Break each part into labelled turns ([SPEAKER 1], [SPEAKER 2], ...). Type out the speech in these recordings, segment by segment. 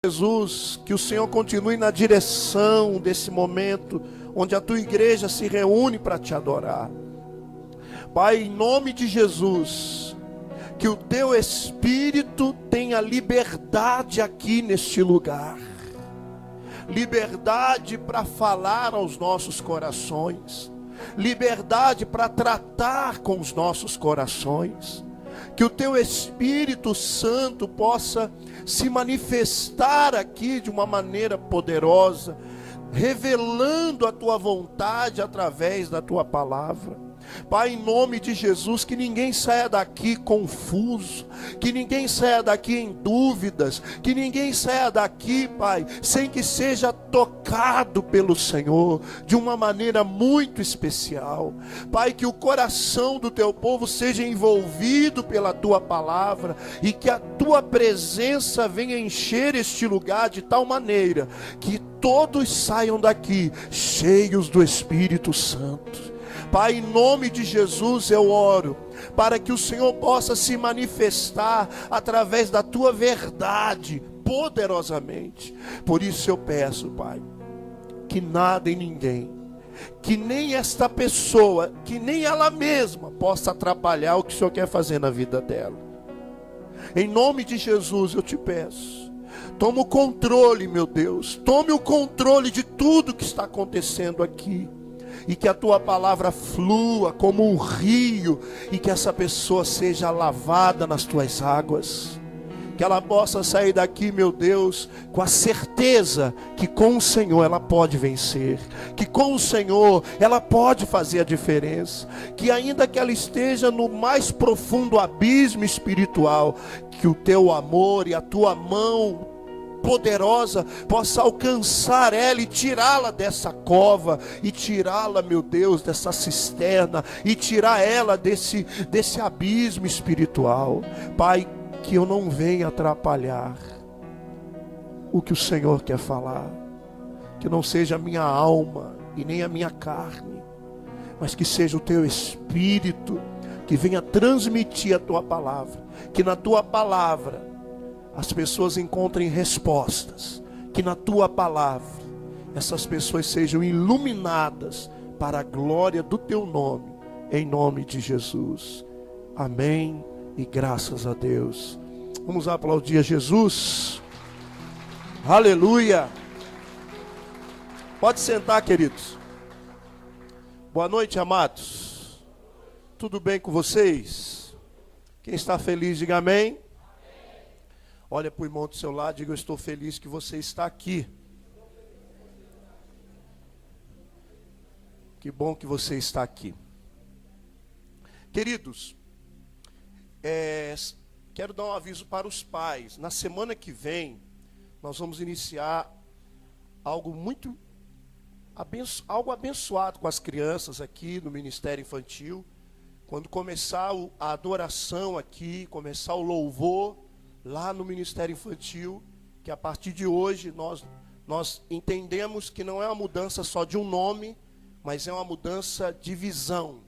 [SPEAKER 1] Jesus, que o Senhor continue na direção desse momento, onde a tua igreja se reúne para te adorar. Pai, em nome de Jesus, que o teu Espírito tenha liberdade aqui neste lugar. Liberdade para falar aos nossos corações. Liberdade para tratar com os nossos corações. Que o teu Espírito Santo possa se manifestar aqui de uma maneira poderosa, revelando a tua vontade através da tua palavra. Pai, em nome de Jesus, que ninguém saia daqui confuso, que ninguém saia daqui em dúvidas, que ninguém saia daqui, Pai, sem que seja tocado pelo Senhor, de uma maneira muito especial. Pai, que o coração do teu povo seja envolvido pela tua palavra, e que a tua presença venha encher este lugar de tal maneira, que todos saiam daqui cheios do Espírito Santo. Pai, em nome de Jesus eu oro, para que o Senhor possa se manifestar através da tua verdade, poderosamente. Por isso eu peço, Pai, que nada e ninguém, que nem esta pessoa, que nem ela mesma possa atrapalhar o que o Senhor quer fazer na vida dela. Em nome de Jesus eu te peço, toma o controle, meu Deus, tome o controle de tudo que está acontecendo aqui. E que a tua palavra flua como um rio, e que essa pessoa seja lavada nas tuas águas. Que ela possa sair daqui, meu Deus, com a certeza que com o Senhor ela pode vencer. Que com o Senhor ela pode fazer a diferença. Que ainda que ela esteja no mais profundo abismo espiritual, que o teu amor e a tua mão poderosa possa alcançar ela e tirá-la dessa cova, e tirá-la, meu Deus, dessa cisterna, e tirar ela desse abismo espiritual. Pai, que eu não venha atrapalhar o que o Senhor quer falar, que não seja a minha alma e nem a minha carne, mas que seja o teu Espírito que venha transmitir a tua palavra, que na tua palavra as pessoas encontrem respostas, que na tua palavra essas pessoas sejam iluminadas para a glória do teu nome, em nome de Jesus. Amém e graças a Deus. Vamos aplaudir a Jesus. Aleluia. Pode sentar, queridos. Boa noite, amados. Tudo bem com vocês? Quem está feliz, diga amém. Olha para o irmão do seu lado, diga: eu estou feliz que você está aqui. Que bom que você está aqui. Queridos, quero dar um aviso para os pais. Na semana que vem, nós vamos iniciar algo abençoado com as crianças aqui no Ministério Infantil. Quando começar a adoração aqui, começar o louvor lá no Ministério Infantil, que a partir de hoje nós entendemos que não é uma mudança só de um nome, mas é uma mudança de visão.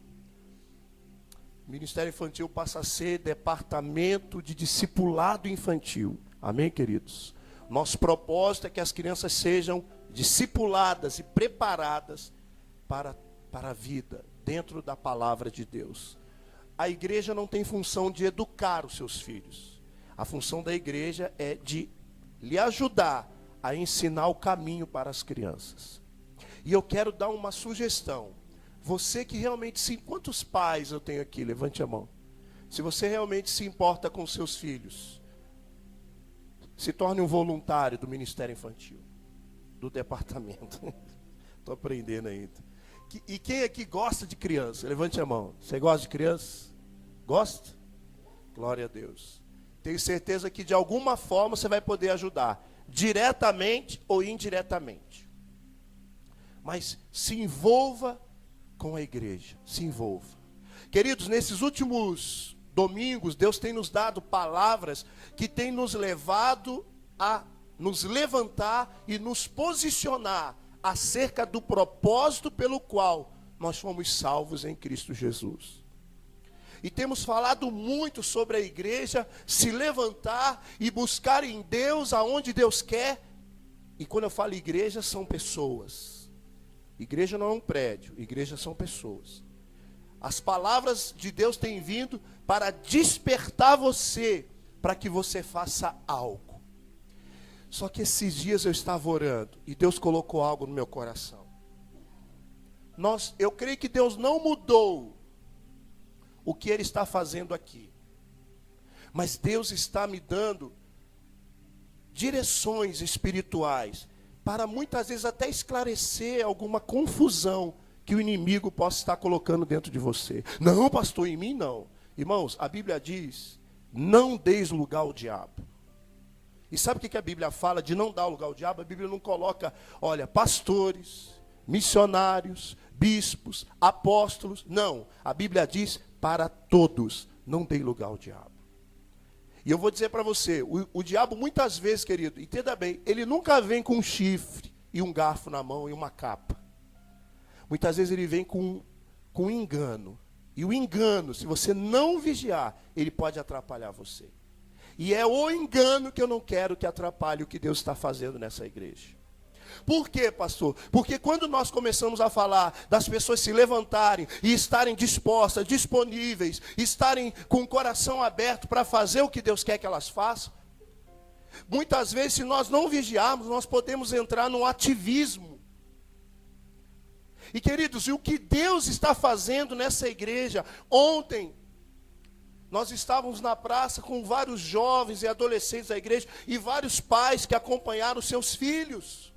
[SPEAKER 1] O Ministério Infantil passa a ser Departamento de Discipulado Infantil. Amém, queridos? Nosso propósito é que as crianças sejam discipuladas e preparadas para a vida, dentro da palavra de Deus. A igreja não tem função de educar os seus filhos. A função da igreja é de lhe ajudar a ensinar o caminho para as crianças. E eu quero dar uma sugestão. Você que realmente quantos pais eu tenho aqui? Levante a mão. Se você realmente se importa com seus filhos, se torne um voluntário do Ministério Infantil, do departamento. Estou aprendendo ainda. E quem aqui gosta de criança? Levante a mão. Você gosta de criança? Gosta? Glória a Deus. Tenho certeza que de alguma forma você vai poder ajudar, diretamente ou indiretamente. Mas se envolva com a igreja, se envolva. Queridos, nesses últimos domingos, Deus tem nos dado palavras que têm nos levado a nos levantar e nos posicionar acerca do propósito pelo qual nós fomos salvos em Cristo Jesus. E temos falado muito sobre a igreja se levantar e buscar em Deus aonde Deus quer. E quando eu falo igreja, são pessoas. Igreja não é um prédio, igreja são pessoas. As palavras de Deus têm vindo para despertar você, para que você faça algo. Só que esses dias eu estava orando e Deus colocou algo no meu coração. Eu creio que Deus não mudou o que Ele está fazendo aqui. Mas Deus está me dando direções espirituais para muitas vezes até esclarecer alguma confusão que o inimigo possa estar colocando dentro de você. Não, pastor, em mim não. Irmãos, a Bíblia diz, não deis lugar ao diabo. E sabe o que a Bíblia fala de não dar lugar ao diabo? A Bíblia não coloca, olha, pastores, missionários, bispos, apóstolos. Não, a Bíblia diz para todos, não dei lugar ao diabo. E eu vou dizer para você, o diabo muitas vezes, querido, entenda bem, ele nunca vem com um chifre e um garfo na mão e uma capa. Muitas vezes ele vem com um engano. E o engano, se você não vigiar, ele pode atrapalhar você. E é o engano que eu não quero que atrapalhe o que Deus está fazendo nessa igreja. Por quê, pastor? Porque quando nós começamos a falar das pessoas se levantarem e estarem dispostas, disponíveis, estarem com o coração aberto para fazer o que Deus quer que elas façam, muitas vezes, se nós não vigiarmos, nós podemos entrar num ativismo. E queridos, e o que Deus está fazendo nessa igreja? Ontem, nós estávamos na praça com vários jovens e adolescentes da igreja e vários pais que acompanharam seus filhos.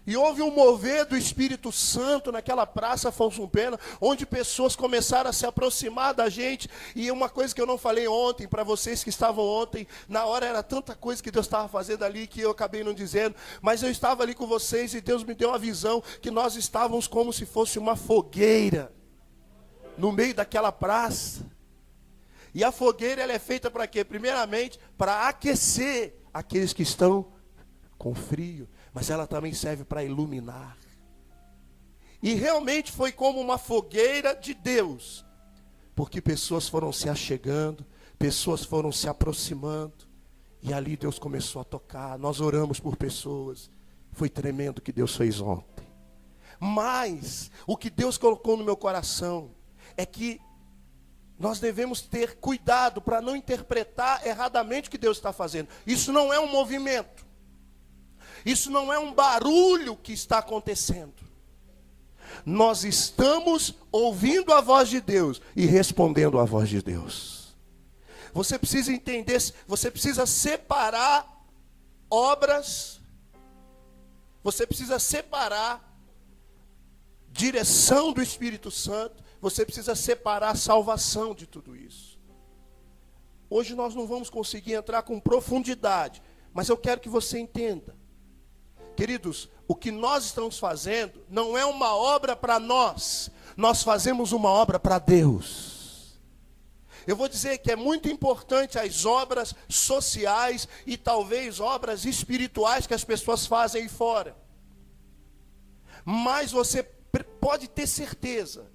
[SPEAKER 1] E houve um mover do Espírito Santo naquela praça Afonso Pena, onde pessoas começaram a se aproximar da gente. E uma coisa que eu não falei ontem, para vocês que estavam ontem, na hora era tanta coisa que Deus estava fazendo ali, que eu acabei não dizendo. Mas eu estava ali com vocês e Deus me deu uma visão, que nós estávamos como se fosse uma fogueira, no meio daquela praça. E a fogueira, ela é feita para quê? Primeiramente, para aquecer aqueles que estão com frio. Mas ela também serve para iluminar. E realmente foi como uma fogueira de Deus. Porque pessoas foram se achegando, pessoas foram se aproximando. E ali Deus começou a tocar. Nós oramos por pessoas. Foi tremendo o que Deus fez ontem. Mas o que Deus colocou no meu coração é que nós devemos ter cuidado para não interpretar erradamente o que Deus está fazendo. Isso não é um movimento. Isso não é um barulho que está acontecendo. Nós estamos ouvindo a voz de Deus e respondendo à voz de Deus. Você precisa entender, você precisa separar obras, você precisa separar direção do Espírito Santo, você precisa separar a salvação de tudo isso. Hoje nós não vamos conseguir entrar com profundidade, mas eu quero que você entenda. Queridos, o que nós estamos fazendo não é uma obra para nós. Nós fazemos uma obra para Deus. Eu vou dizer que é muito importante as obras sociais e talvez obras espirituais que as pessoas fazem aí fora. Mas você pode ter certeza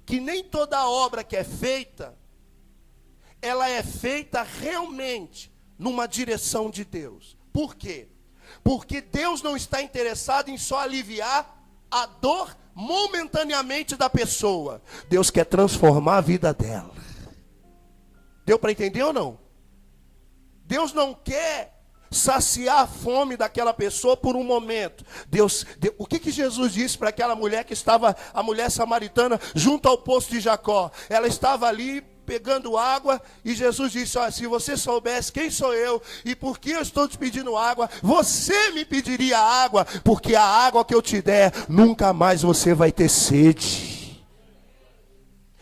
[SPEAKER 1] que nem toda obra que é feita, ela é feita realmente numa direção de Deus. Por quê? Porque Deus não está interessado em só aliviar a dor momentaneamente da pessoa. Deus quer transformar a vida dela. Deu para entender ou não? Deus não quer saciar a fome daquela pessoa por um momento. O que Jesus disse para aquela mulher que estava, a mulher samaritana, junto ao poço de Jacó? Ela estava ali pegando água, e Jesus disse, se você soubesse quem sou eu, e por que eu estou te pedindo água, você me pediria água, porque a água que eu te der, nunca mais você vai ter sede.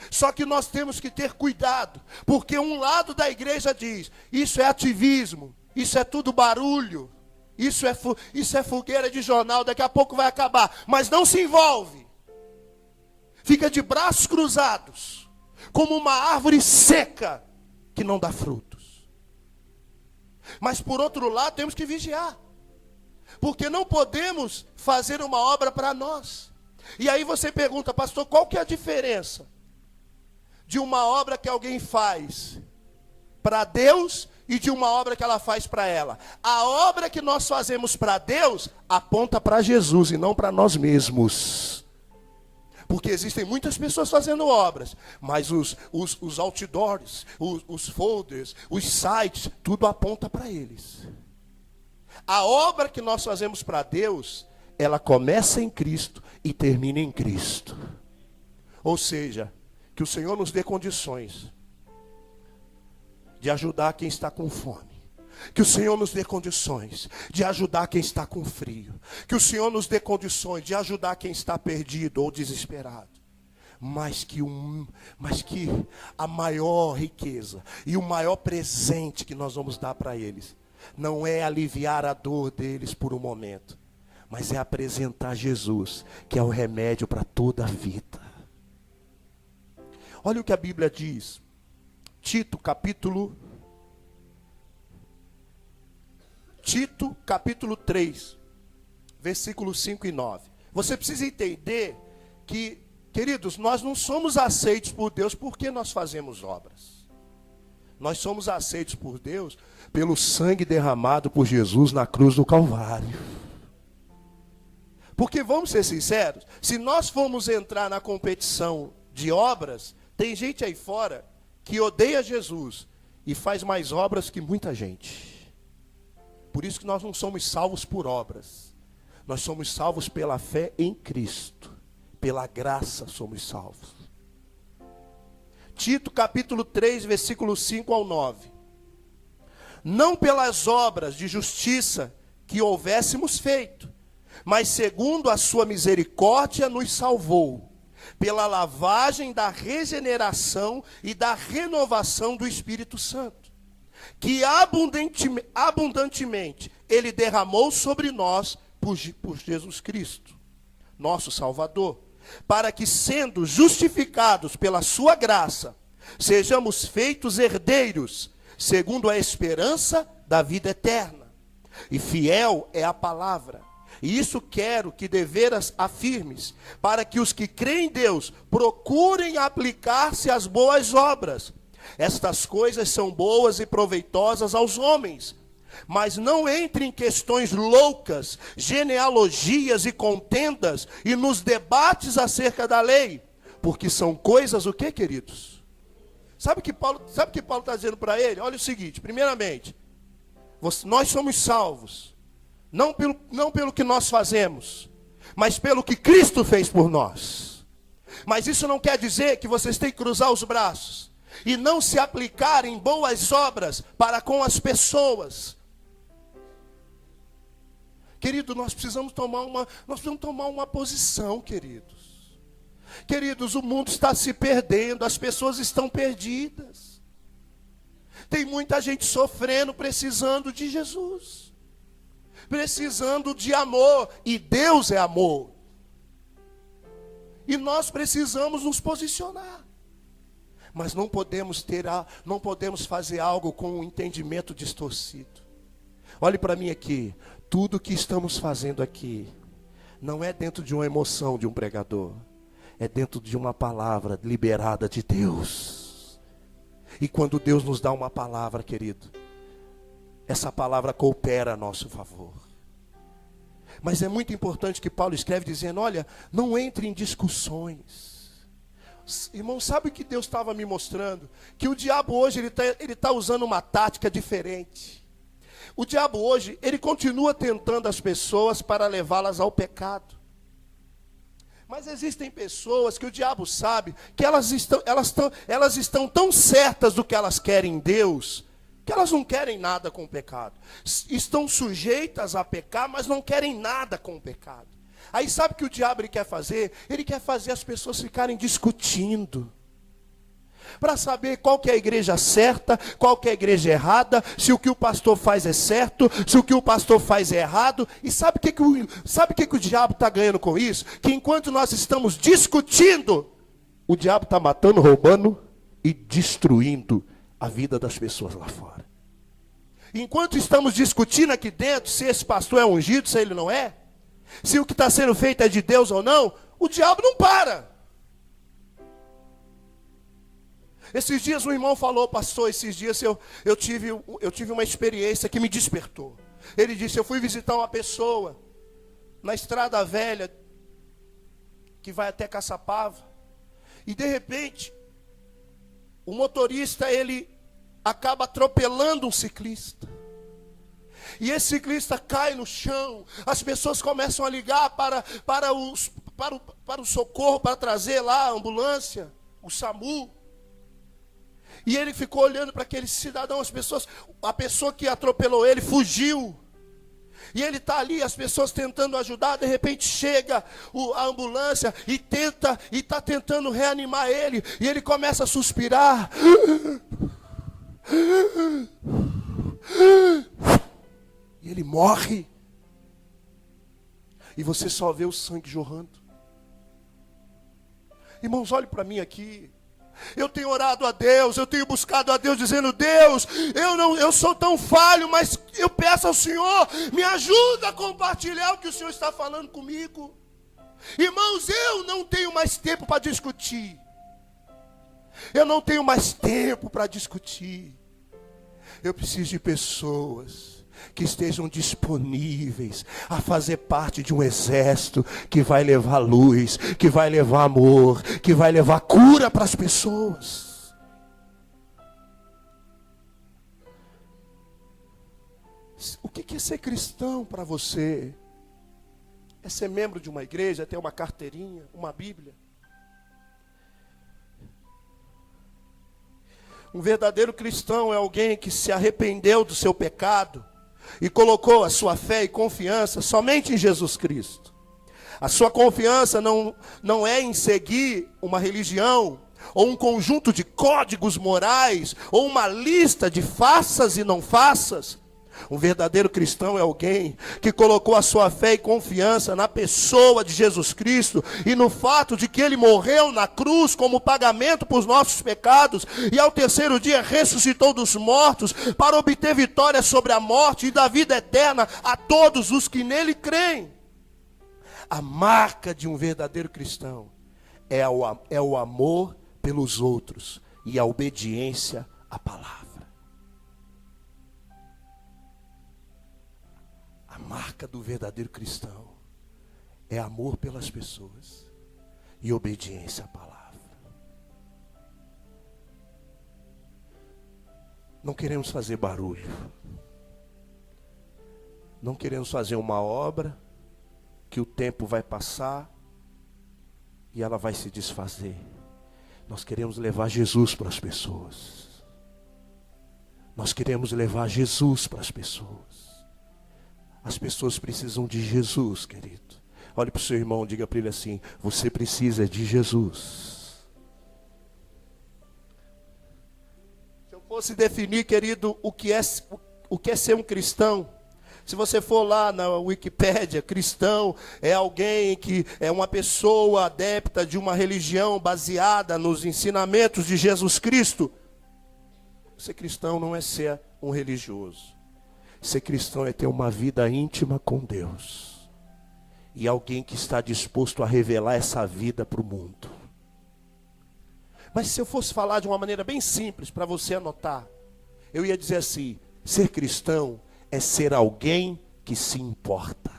[SPEAKER 1] Só que nós temos que ter cuidado, porque um lado da igreja diz, isso é ativismo, isso é tudo barulho, isso é fogueira de jornal, daqui a pouco vai acabar, mas não se envolve, fica de braços cruzados, como uma árvore seca que não dá frutos. Mas por outro lado temos que vigiar, porque não podemos fazer uma obra para nós. E aí você pergunta, pastor, qual que é a diferença de uma obra que alguém faz para Deus e de uma obra que ela faz para ela? A obra que nós fazemos para Deus aponta para Jesus e não para nós mesmos. Porque existem muitas pessoas fazendo obras, mas os outdoors, os folders, os sites, tudo aponta para eles. A obra que nós fazemos para Deus, ela começa em Cristo e termina em Cristo. Ou seja, que o Senhor nos dê condições de ajudar quem está com fome. Que o Senhor nos dê condições de ajudar quem está com frio. Que o Senhor nos dê condições de ajudar quem está perdido ou desesperado. Mas que a maior riqueza e o maior presente que nós vamos dar para eles não é aliviar a dor deles por um momento, mas é apresentar Jesus, que é o remédio para toda a vida. Olha o que a Bíblia diz. Tito capítulo 3, versículos 5 e 9. Você precisa entender que, queridos, nós não somos aceitos por Deus porque nós fazemos obras. Nós somos aceitos por Deus pelo sangue derramado por Jesus na cruz do Calvário. Porque, vamos ser sinceros, se nós formos entrar na competição de obras, tem gente aí fora que odeia Jesus e faz mais obras que muita gente. Por isso que nós não somos salvos por obras. Nós somos salvos pela fé em Cristo. Pela graça somos salvos. Tito capítulo 3, versículos 5 ao 9. Não pelas obras de justiça que houvéssemos feito, mas segundo a sua misericórdia nos salvou, pela lavagem da regeneração e da renovação do Espírito Santo, que abundantemente Ele derramou sobre nós por Jesus Cristo, nosso Salvador, para que, sendo justificados pela sua graça, sejamos feitos herdeiros, segundo a esperança da vida eterna. E fiel é a palavra. E isso quero que deveras afirmes, para que os que creem em Deus procurem aplicar-se às boas obras. Estas coisas são boas e proveitosas aos homens, mas não entre em questões loucas, genealogias e contendas, e nos debates acerca da lei, porque são coisas o que, queridos? Sabe o que Paulo está dizendo para ele? Olha o seguinte, primeiramente, nós somos salvos, não pelo que nós fazemos, mas pelo que Cristo fez por nós. Mas isso não quer dizer que vocês têm que cruzar os braços e não se aplicar em boas obras para com as pessoas. Querido, nós precisamos tomar uma posição, queridos. Queridos, o mundo está se perdendo, as pessoas estão perdidas. Tem muita gente sofrendo, precisando de Jesus. Precisando de amor, e Deus é amor. E nós precisamos nos posicionar. Mas não podemos fazer algo com um entendimento distorcido. Olhe para mim aqui. Tudo que estamos fazendo aqui não é dentro de uma emoção de um pregador. É dentro de uma palavra liberada de Deus. E quando Deus nos dá uma palavra, querido, essa palavra coopera a nosso favor. Mas é muito importante que Paulo escreve dizendo, olha, não entre em discussões. Irmão, sabe o que Deus estava me mostrando? Que o diabo hoje, ele tá usando uma tática diferente. O diabo hoje, ele continua tentando as pessoas para levá-las ao pecado. Mas existem pessoas que o diabo sabe que elas estão tão certas do que elas querem em Deus, que elas não querem nada com o pecado. Estão sujeitas a pecar, mas não querem nada com o pecado. Aí sabe o que o diabo ele quer fazer? Ele quer fazer as pessoas ficarem discutindo. Para saber qual que é a igreja certa, qual que é a igreja errada, se o que o pastor faz é certo, se o que o pastor faz é errado. E sabe o que o diabo está ganhando com isso? Que enquanto nós estamos discutindo, o diabo está matando, roubando e destruindo a vida das pessoas lá fora. Enquanto estamos discutindo aqui dentro se esse pastor é ungido, se ele não é, se o que está sendo feito é de Deus ou não, O diabo não para. Esses dias um irmão falou, pastor, esses dias eu tive uma experiência que me despertou. Ele disse, eu fui visitar uma pessoa na estrada velha, que vai até Caçapava, e de repente, o motorista, ele acaba atropelando um ciclista. E esse ciclista cai no chão, as pessoas começam a ligar para o socorro, para trazer lá a ambulância, o SAMU. E ele ficou olhando para aquele cidadão, a pessoa que atropelou ele fugiu. E ele está ali, as pessoas tentando ajudar, de repente chega a ambulância e está tentando reanimar ele. E ele começa a suspirar. E ele morre. E você só vê o sangue jorrando. Irmãos, olhe para mim aqui. Eu tenho orado a Deus, eu tenho buscado a Deus, dizendo, Deus, eu sou tão falho, mas eu peço ao Senhor, me ajuda a compartilhar o que o Senhor está falando comigo. Irmãos, eu não tenho mais tempo para discutir. Eu não tenho mais tempo para discutir. Eu preciso de pessoas que estejam disponíveis a fazer parte de um exército que vai levar luz, que vai levar amor, que vai levar cura para as pessoas. O que é ser cristão para você? É ser membro de uma igreja, é ter uma carteirinha, uma Bíblia? Um verdadeiro cristão é alguém que se arrependeu do seu pecado e colocou a sua fé e confiança somente em Jesus Cristo. A sua confiança não é em seguir uma religião, ou um conjunto de códigos morais, ou uma lista de faças e não faças. Um verdadeiro cristão é alguém que colocou a sua fé e confiança na pessoa de Jesus Cristo e no fato de que Ele morreu na cruz como pagamento por nossos pecados e ao terceiro dia ressuscitou dos mortos para obter vitória sobre a morte e dar vida eterna a todos os que nele creem. A marca de um verdadeiro cristão é o amor pelos outros e a obediência à palavra. A marca do verdadeiro cristão é amor pelas pessoas e obediência à palavra. Não queremos fazer barulho. Não queremos fazer uma obra que o tempo vai passar e ela vai se desfazer. Nós queremos levar Jesus para as pessoas. Nós queremos levar Jesus para as pessoas. As pessoas precisam de Jesus, querido. Olhe para o seu irmão, diga para ele assim: você precisa de Jesus. Se eu fosse definir, querido, o que é ser um cristão, se você for lá na Wikipédia, cristão é alguém que é uma pessoa adepta de uma religião baseada nos ensinamentos de Jesus Cristo. Ser cristão não é ser um religioso. Ser cristão é ter uma vida íntima com Deus. E alguém que está disposto a revelar essa vida para o mundo. Mas se eu fosse falar de uma maneira bem simples para você anotar, eu ia dizer assim: ser cristão é ser alguém que se importa.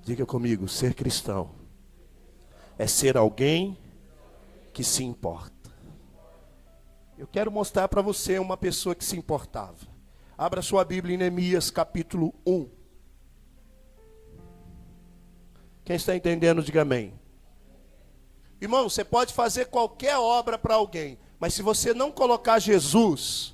[SPEAKER 1] Diga comigo, ser cristão é ser alguém que se importa. Eu quero mostrar para você uma pessoa que se importava. Abra sua Bíblia em Neemias capítulo 1. Quem está entendendo, diga amém. Irmão, você pode fazer qualquer obra para alguém, mas se você não colocar Jesus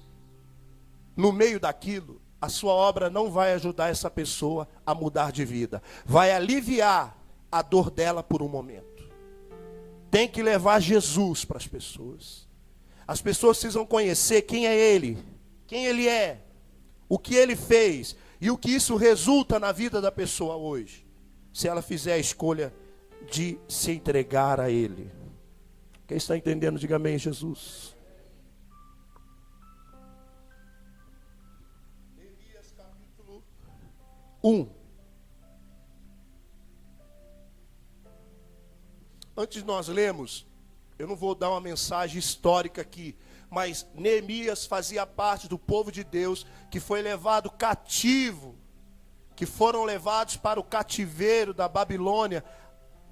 [SPEAKER 1] no meio daquilo, a sua obra não vai ajudar essa pessoa a mudar de vida. Vai aliviar a dor dela por um momento. Tem que levar Jesus para as pessoas. As pessoas precisam conhecer quem é Ele, quem Ele é, o que Ele fez e o que isso resulta na vida da pessoa hoje, se ela fizer a escolha de se entregar a Ele. Quem está entendendo, diga amém, Jesus. Neemias capítulo 1. Antes de nós lermos, eu não vou dar uma mensagem histórica aqui, mas Neemias fazia parte do povo de Deus que foi levado cativo, que foram levados para o cativeiro da Babilônia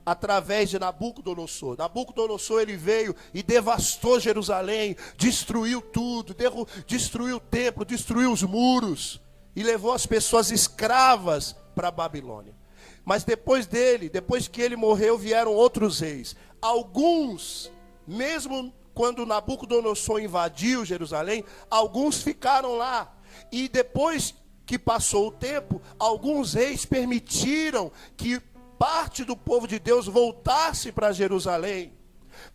[SPEAKER 1] através de Nabucodonosor. Nabucodonosor, ele veio e devastou Jerusalém, destruiu tudo, destruiu o templo, destruiu os muros e levou as pessoas escravas para a Babilônia. Mas depois que ele morreu, vieram outros reis. Alguns, mesmo quando Nabucodonosor invadiu Jerusalém, alguns ficaram lá. E depois que passou o tempo, alguns reis permitiram que parte do povo de Deus voltasse para Jerusalém.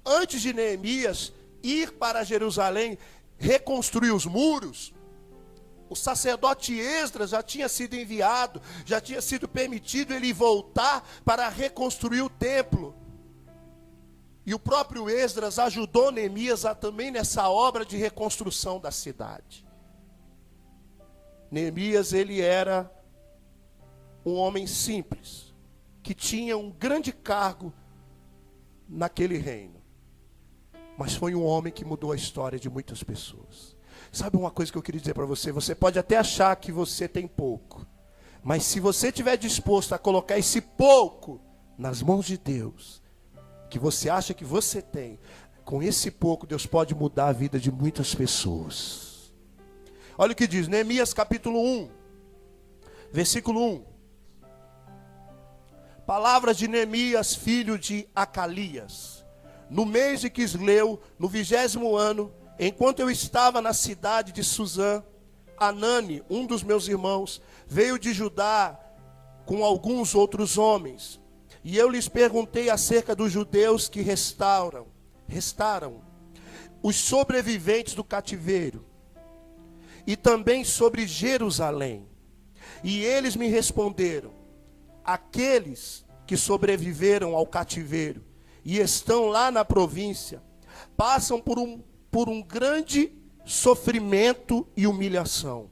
[SPEAKER 1] Antes de Neemias ir para Jerusalém, reconstruir os muros, o sacerdote Esdras já tinha sido enviado, já tinha sido permitido ele voltar para reconstruir o templo. E o próprio Esdras ajudou Neemias também nessa obra de reconstrução da cidade. Neemias, ele era um homem simples, que tinha um grande cargo naquele reino. Mas foi um homem que mudou a história de muitas pessoas. Sabe uma coisa que eu queria dizer para você? Você pode até achar que você tem pouco, mas se você estiver disposto a colocar esse pouco nas mãos de Deus, que você acha que você tem, com esse pouco Deus pode mudar a vida de muitas pessoas. Olha o que diz, Neemias capítulo 1, versículo 1. Palavras de Neemias, filho de Acalias. No mês de Quisleu, no 20º ano, enquanto eu estava na cidade de Suzã, Anani, um dos meus irmãos, veio de Judá com alguns outros homens. E eu lhes perguntei acerca dos judeus que restaram, os sobreviventes do cativeiro, e também sobre Jerusalém. E eles me responderam: aqueles que sobreviveram ao cativeiro e estão lá na província, passam por um grande sofrimento e humilhação.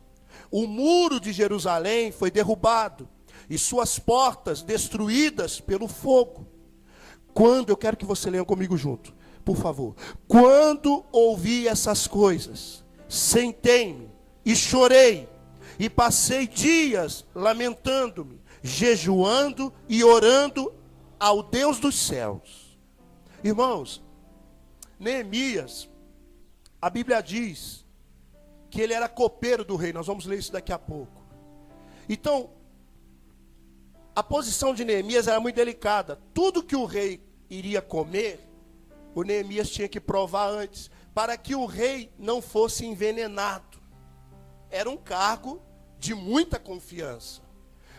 [SPEAKER 1] O muro de Jerusalém foi derrubado e suas portas destruídas pelo fogo. Eu quero que você leia comigo junto, por favor. Quando ouvi essas coisas, sentei-me e chorei, e passei dias lamentando-me, jejuando e orando ao Deus dos céus. Irmãos, Neemias, a Bíblia diz que ele era copeiro do rei. Nós vamos ler isso daqui a pouco. Então, a posição de Neemias era muito delicada. Tudo que o rei iria comer, o Neemias tinha que provar antes, para que o rei não fosse envenenado. Era um cargo de muita confiança.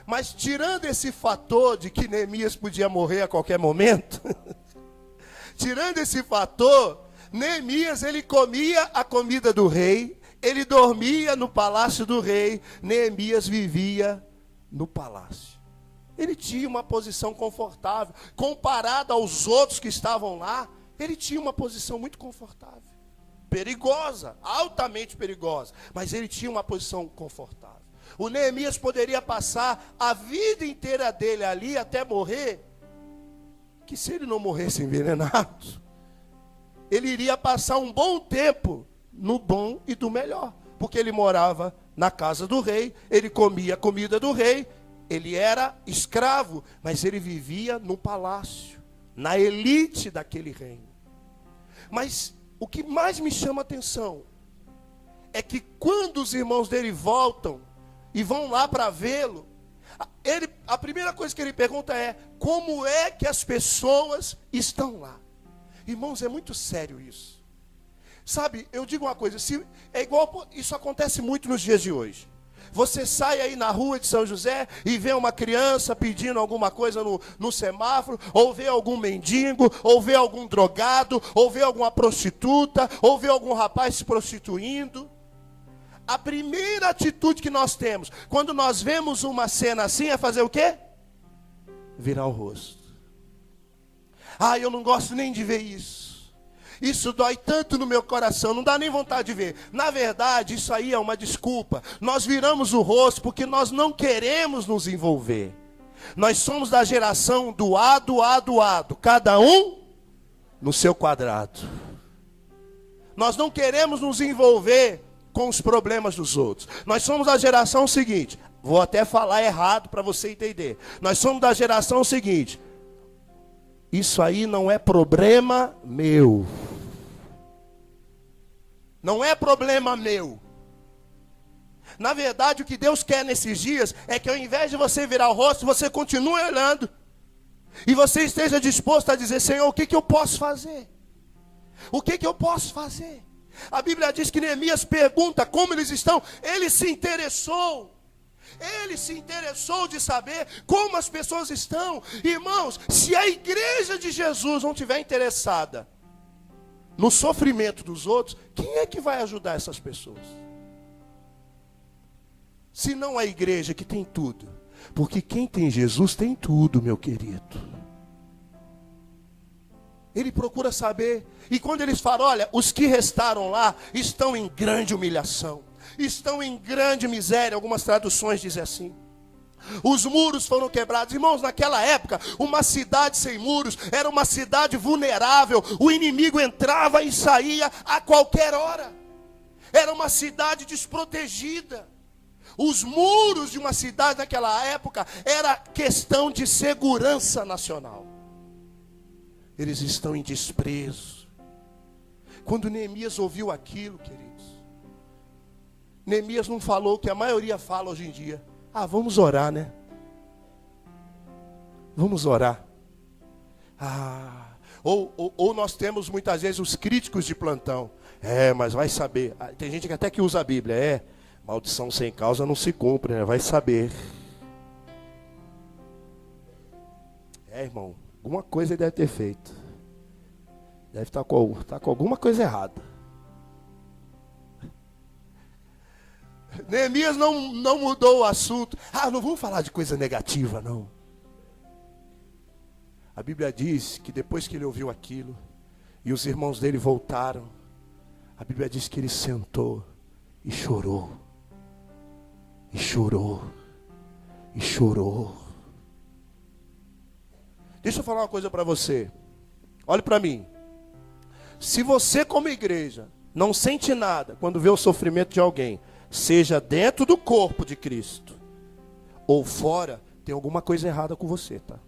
[SPEAKER 1] Mas tirando esse fator de que Neemias podia morrer a qualquer momento, tirando esse fator, Neemias, ele comia a comida do rei, ele dormia no palácio do rei. Neemias vivia no palácio. Ele tinha uma posição confortável, comparado aos outros que estavam lá, ele tinha uma posição muito confortável, perigosa, altamente perigosa, mas ele tinha uma posição confortável. O Neemias poderia passar a vida inteira dele ali até morrer, que se ele não morresse envenenado, ele iria passar um bom tempo no bom e do melhor, porque ele morava na casa do rei, ele comia a comida do rei, ele era escravo, mas ele vivia no palácio, na elite daquele reino. Mas o que mais me chama a atenção é que quando os irmãos dele voltam e vão lá para vê-lo, a primeira coisa que ele pergunta é: como é que as pessoas estão lá? Irmãos, é muito sério isso. Sabe, eu digo uma coisa, é igual, isso acontece muito nos dias de hoje. Você sai aí na rua de São José e vê uma criança pedindo alguma coisa no semáforo, ou vê algum mendigo, ou vê algum drogado, ou vê alguma prostituta, ou vê algum rapaz se prostituindo. A primeira atitude que nós temos quando nós vemos uma cena assim é fazer o quê? Virar o rosto. Eu não gosto nem de ver isso. Isso dói tanto no meu coração, não dá nem vontade de ver. Na verdade, isso aí é uma desculpa. Nós viramos o rosto porque nós não queremos nos envolver. Nós somos da geração do A, do A, do A, do cada um no seu quadrado. Nós não queremos nos envolver com os problemas dos outros. Nós somos a geração seguinte, vou até falar errado para você entender. Nós somos da geração seguinte: isso aí não é problema meu. Não é problema meu. Na verdade, o que Deus quer nesses dias é que ao invés de você virar o rosto, você continue olhando. E você esteja disposto a dizer: Senhor, o que eu posso fazer? O que eu posso fazer? A Bíblia diz que Neemias pergunta como eles estão. Ele se interessou. Ele se interessou de saber como as pessoas estão. Irmãos, se a igreja de Jesus não estiver interessada no sofrimento dos outros, quem é que vai ajudar essas pessoas? Se não a igreja que tem tudo. Porque quem tem Jesus tem tudo, meu querido. Ele procura saber. E quando eles falam: olha, os que restaram lá estão em grande humilhação, estão em grande miséria. Algumas traduções dizem assim: os muros foram quebrados. Irmãos, naquela época, uma cidade sem muros era uma cidade vulnerável. O inimigo entrava e saía a qualquer hora. Era uma cidade desprotegida. Os muros de uma cidade naquela época era questão de segurança nacional. Eles estão em desprezo. Quando Neemias ouviu aquilo, queridos, Neemias não falou o que a maioria fala hoje em dia: vamos orar, né? Vamos orar. Ou nós temos muitas vezes os críticos de plantão: mas vai saber. Tem gente que até que usa a Bíblia: maldição sem causa não se cumpre, né? Vai saber. Irmão, alguma coisa ele deve ter feito. Deve estar com alguma coisa errada. Neemias não mudou o assunto. Não vamos falar de coisa negativa, não. A Bíblia diz que depois que ele ouviu aquilo, e os irmãos dele voltaram, a Bíblia diz que ele sentou e chorou. E chorou. E chorou. Deixa eu falar uma coisa para você. Olhe para mim. Se você como igreja não sente nada quando vê o sofrimento de alguém, seja dentro do corpo de Cristo ou fora, tem alguma coisa errada com você, tá?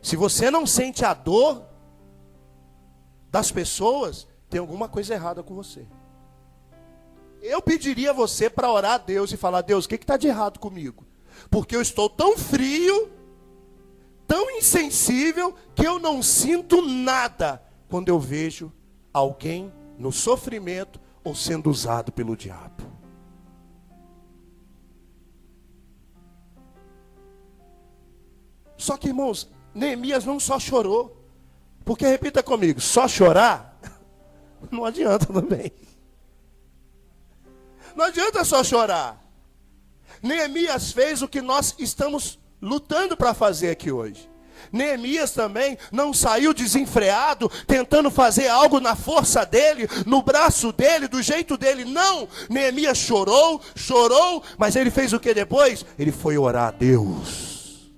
[SPEAKER 1] Se você não sente a dor das pessoas, tem alguma coisa errada com você. Eu pediria a você para orar a Deus e falar: Deus, o que está de errado comigo? Porque eu estou tão frio, tão insensível, que eu não sinto nada quando eu vejo alguém no sofrimento ou sendo usado pelo diabo. Só que, irmãos, Neemias não só chorou. Porque, repita comigo, só chorar não adianta também. Não adianta só chorar. Neemias fez o que nós estamos lutando para fazer aqui hoje. Neemias também não saiu desenfreado, tentando fazer algo na força dele, no braço dele, do jeito dele. Não, Neemias chorou, mas ele fez o que depois? Ele foi orar a Deus.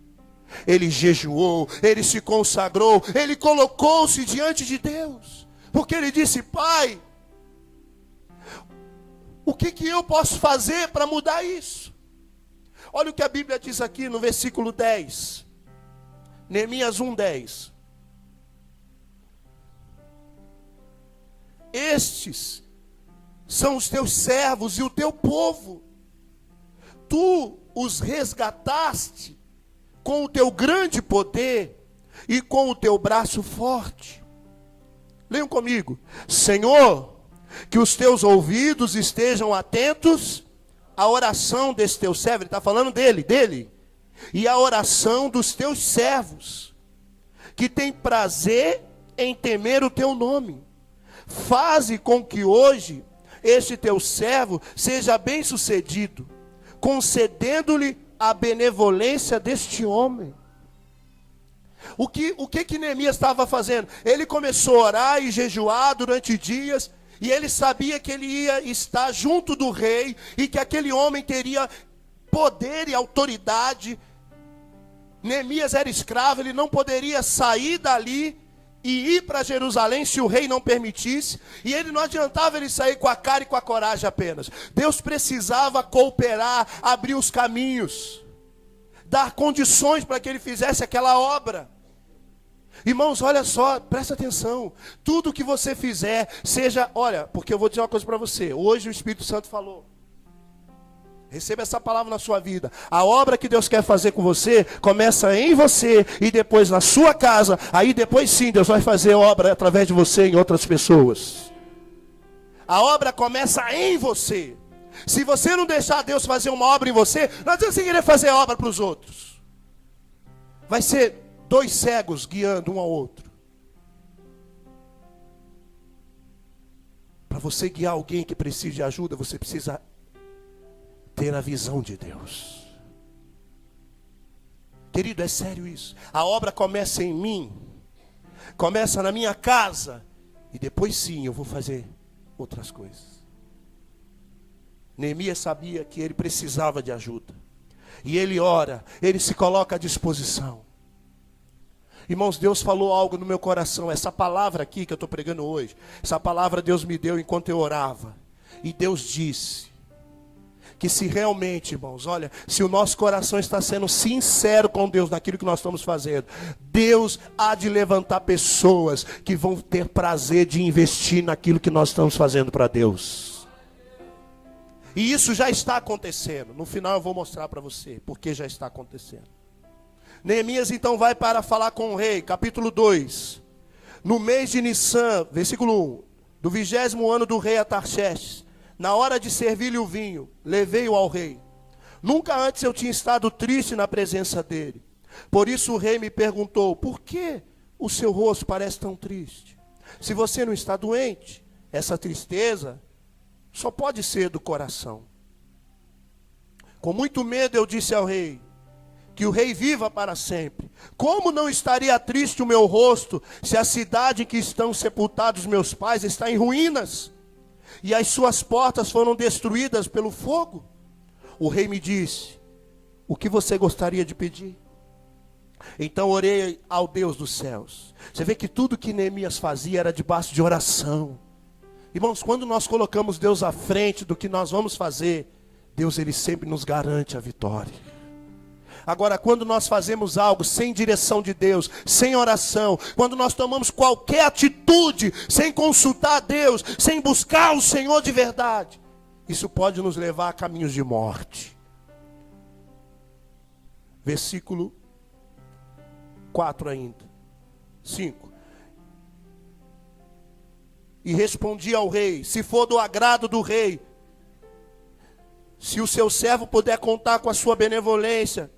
[SPEAKER 1] Ele jejuou, ele se consagrou, ele colocou-se diante de Deus. Porque ele disse: Pai, o que eu posso fazer para mudar isso? Olha o que a Bíblia diz aqui no versículo 10. Neemias 1:10. Estes são os teus servos e o teu povo. Tu os resgataste com o teu grande poder e com o teu braço forte. Leiam comigo. Senhor, que os teus ouvidos estejam atentos à oração desse teu servo. Ele está falando dele. E a oração dos teus servos, que tem prazer em temer o teu nome. Faze com que hoje este teu servo seja bem sucedido, concedendo-lhe a benevolência deste homem. O que Neemias estava fazendo? Ele começou a orar e jejuar durante dias, e ele sabia que ele ia estar junto do rei, e que aquele homem teria poder e autoridade. Neemias era escravo, ele não poderia sair dali e ir para Jerusalém se o rei não permitisse, e ele não adiantava ele sair com a cara e com a coragem apenas. Deus precisava cooperar, abrir os caminhos, dar condições para que ele fizesse aquela obra. Irmãos, olha só, presta atenção. Tudo que você fizer, seja, olha, porque eu vou dizer uma coisa para você. Hoje o Espírito Santo falou. Receba essa palavra na sua vida. A obra que Deus quer fazer com você, começa em você e depois na sua casa. Aí depois sim, Deus vai fazer obra através de você em outras pessoas. A obra começa em você. Se você não deixar Deus fazer uma obra em você, não adianta você querer fazer obra para os outros. Vai ser 2 cegos guiando um ao outro. Para você guiar alguém que precisa de ajuda, você precisa ter a visão de Deus. Querido, é sério isso. A obra começa em mim, começa na minha casa, e depois sim eu vou fazer outras coisas. Neemias sabia que ele precisava de ajuda, e ele ora, ele se coloca à disposição. Irmãos, Deus falou algo no meu coração. Essa palavra aqui que eu estou pregando hoje, essa palavra Deus me deu enquanto eu orava. E Deus disse que se realmente, irmãos, olha, se o nosso coração está sendo sincero com Deus naquilo que nós estamos fazendo, Deus há de levantar pessoas que vão ter prazer de investir naquilo que nós estamos fazendo para Deus. E isso já está acontecendo. No final eu vou mostrar para você porque já está acontecendo. Neemias então vai para falar com o rei, capítulo 2. No mês de Nissan, versículo 1, do 20º ano do rei Artaxerxes, na hora de servir-lhe o vinho, levei-o ao rei. Nunca antes eu tinha estado triste na presença dele. Por isso o rei me perguntou: por que o seu rosto parece tão triste? Se você não está doente, essa tristeza só pode ser do coração. Com muito medo eu disse ao rei: que o rei viva para sempre. Como não estaria triste o meu rosto, se a cidade em que estão sepultados meus pais está em ruínas, e as suas portas foram destruídas pelo fogo? O rei me disse: o que você gostaria de pedir? Então orei ao Deus dos céus. Você vê que tudo que Neemias fazia era debaixo de oração. Irmãos, quando nós colocamos Deus à frente do que nós vamos fazer, Deus ele sempre nos garante a vitória. Agora, quando nós fazemos algo sem direção de Deus, sem oração, quando nós tomamos qualquer atitude sem consultar a Deus, sem buscar o Senhor de verdade, isso pode nos levar a caminhos de morte. Versículo 4 ainda. 5. E respondi ao rei: se for do agrado do rei, se o seu servo puder contar com a sua benevolência,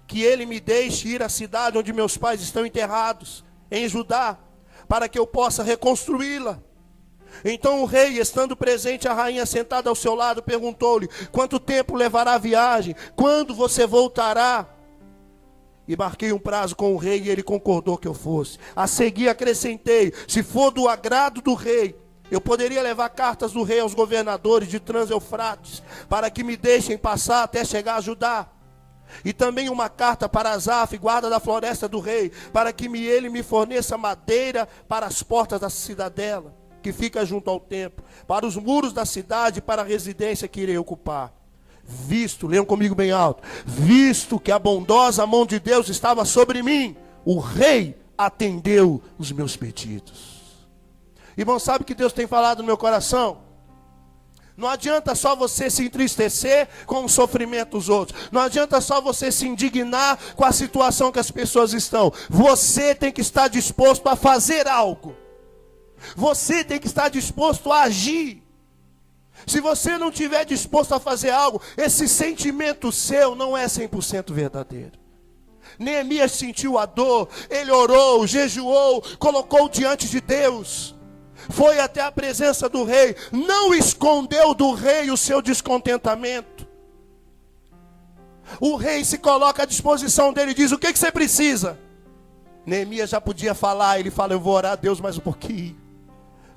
[SPEAKER 1] que ele me deixe ir à cidade onde meus pais estão enterrados, em Judá, para que eu possa reconstruí-la. Então o rei, estando presente, a rainha sentada ao seu lado, perguntou-lhe: quanto tempo levará a viagem? Quando você voltará? E marquei um prazo com o rei, e ele concordou que eu fosse. A seguir acrescentei: se for do agrado do rei, eu poderia levar cartas do rei aos governadores de Trans-Eufrates, para que me deixem passar até chegar a Judá. E também uma carta para Asaf, guarda da floresta do rei, para que ele me forneça madeira para as portas da cidadela, que fica junto ao templo, para os muros da cidade e para a residência que irei ocupar. Visto, leiam comigo bem alto, visto que a bondosa mão de Deus estava sobre mim, o rei atendeu os meus pedidos. Irmão, sabe o que Deus tem falado no meu coração? Não adianta só você se entristecer com o sofrimento dos outros. Não adianta só você se indignar com a situação que as pessoas estão. Você tem que estar disposto a fazer algo. Você tem que estar disposto a agir. Se você não estiver disposto a fazer algo, esse sentimento seu não é 100% verdadeiro. Neemias sentiu a dor, ele orou, jejuou, colocou diante de Deus. Foi até a presença do rei, não escondeu do rei o seu descontentamento. O rei se coloca à disposição dele e diz: o que você precisa? Neemias já podia falar, ele fala: eu vou orar a Deus mais um pouquinho,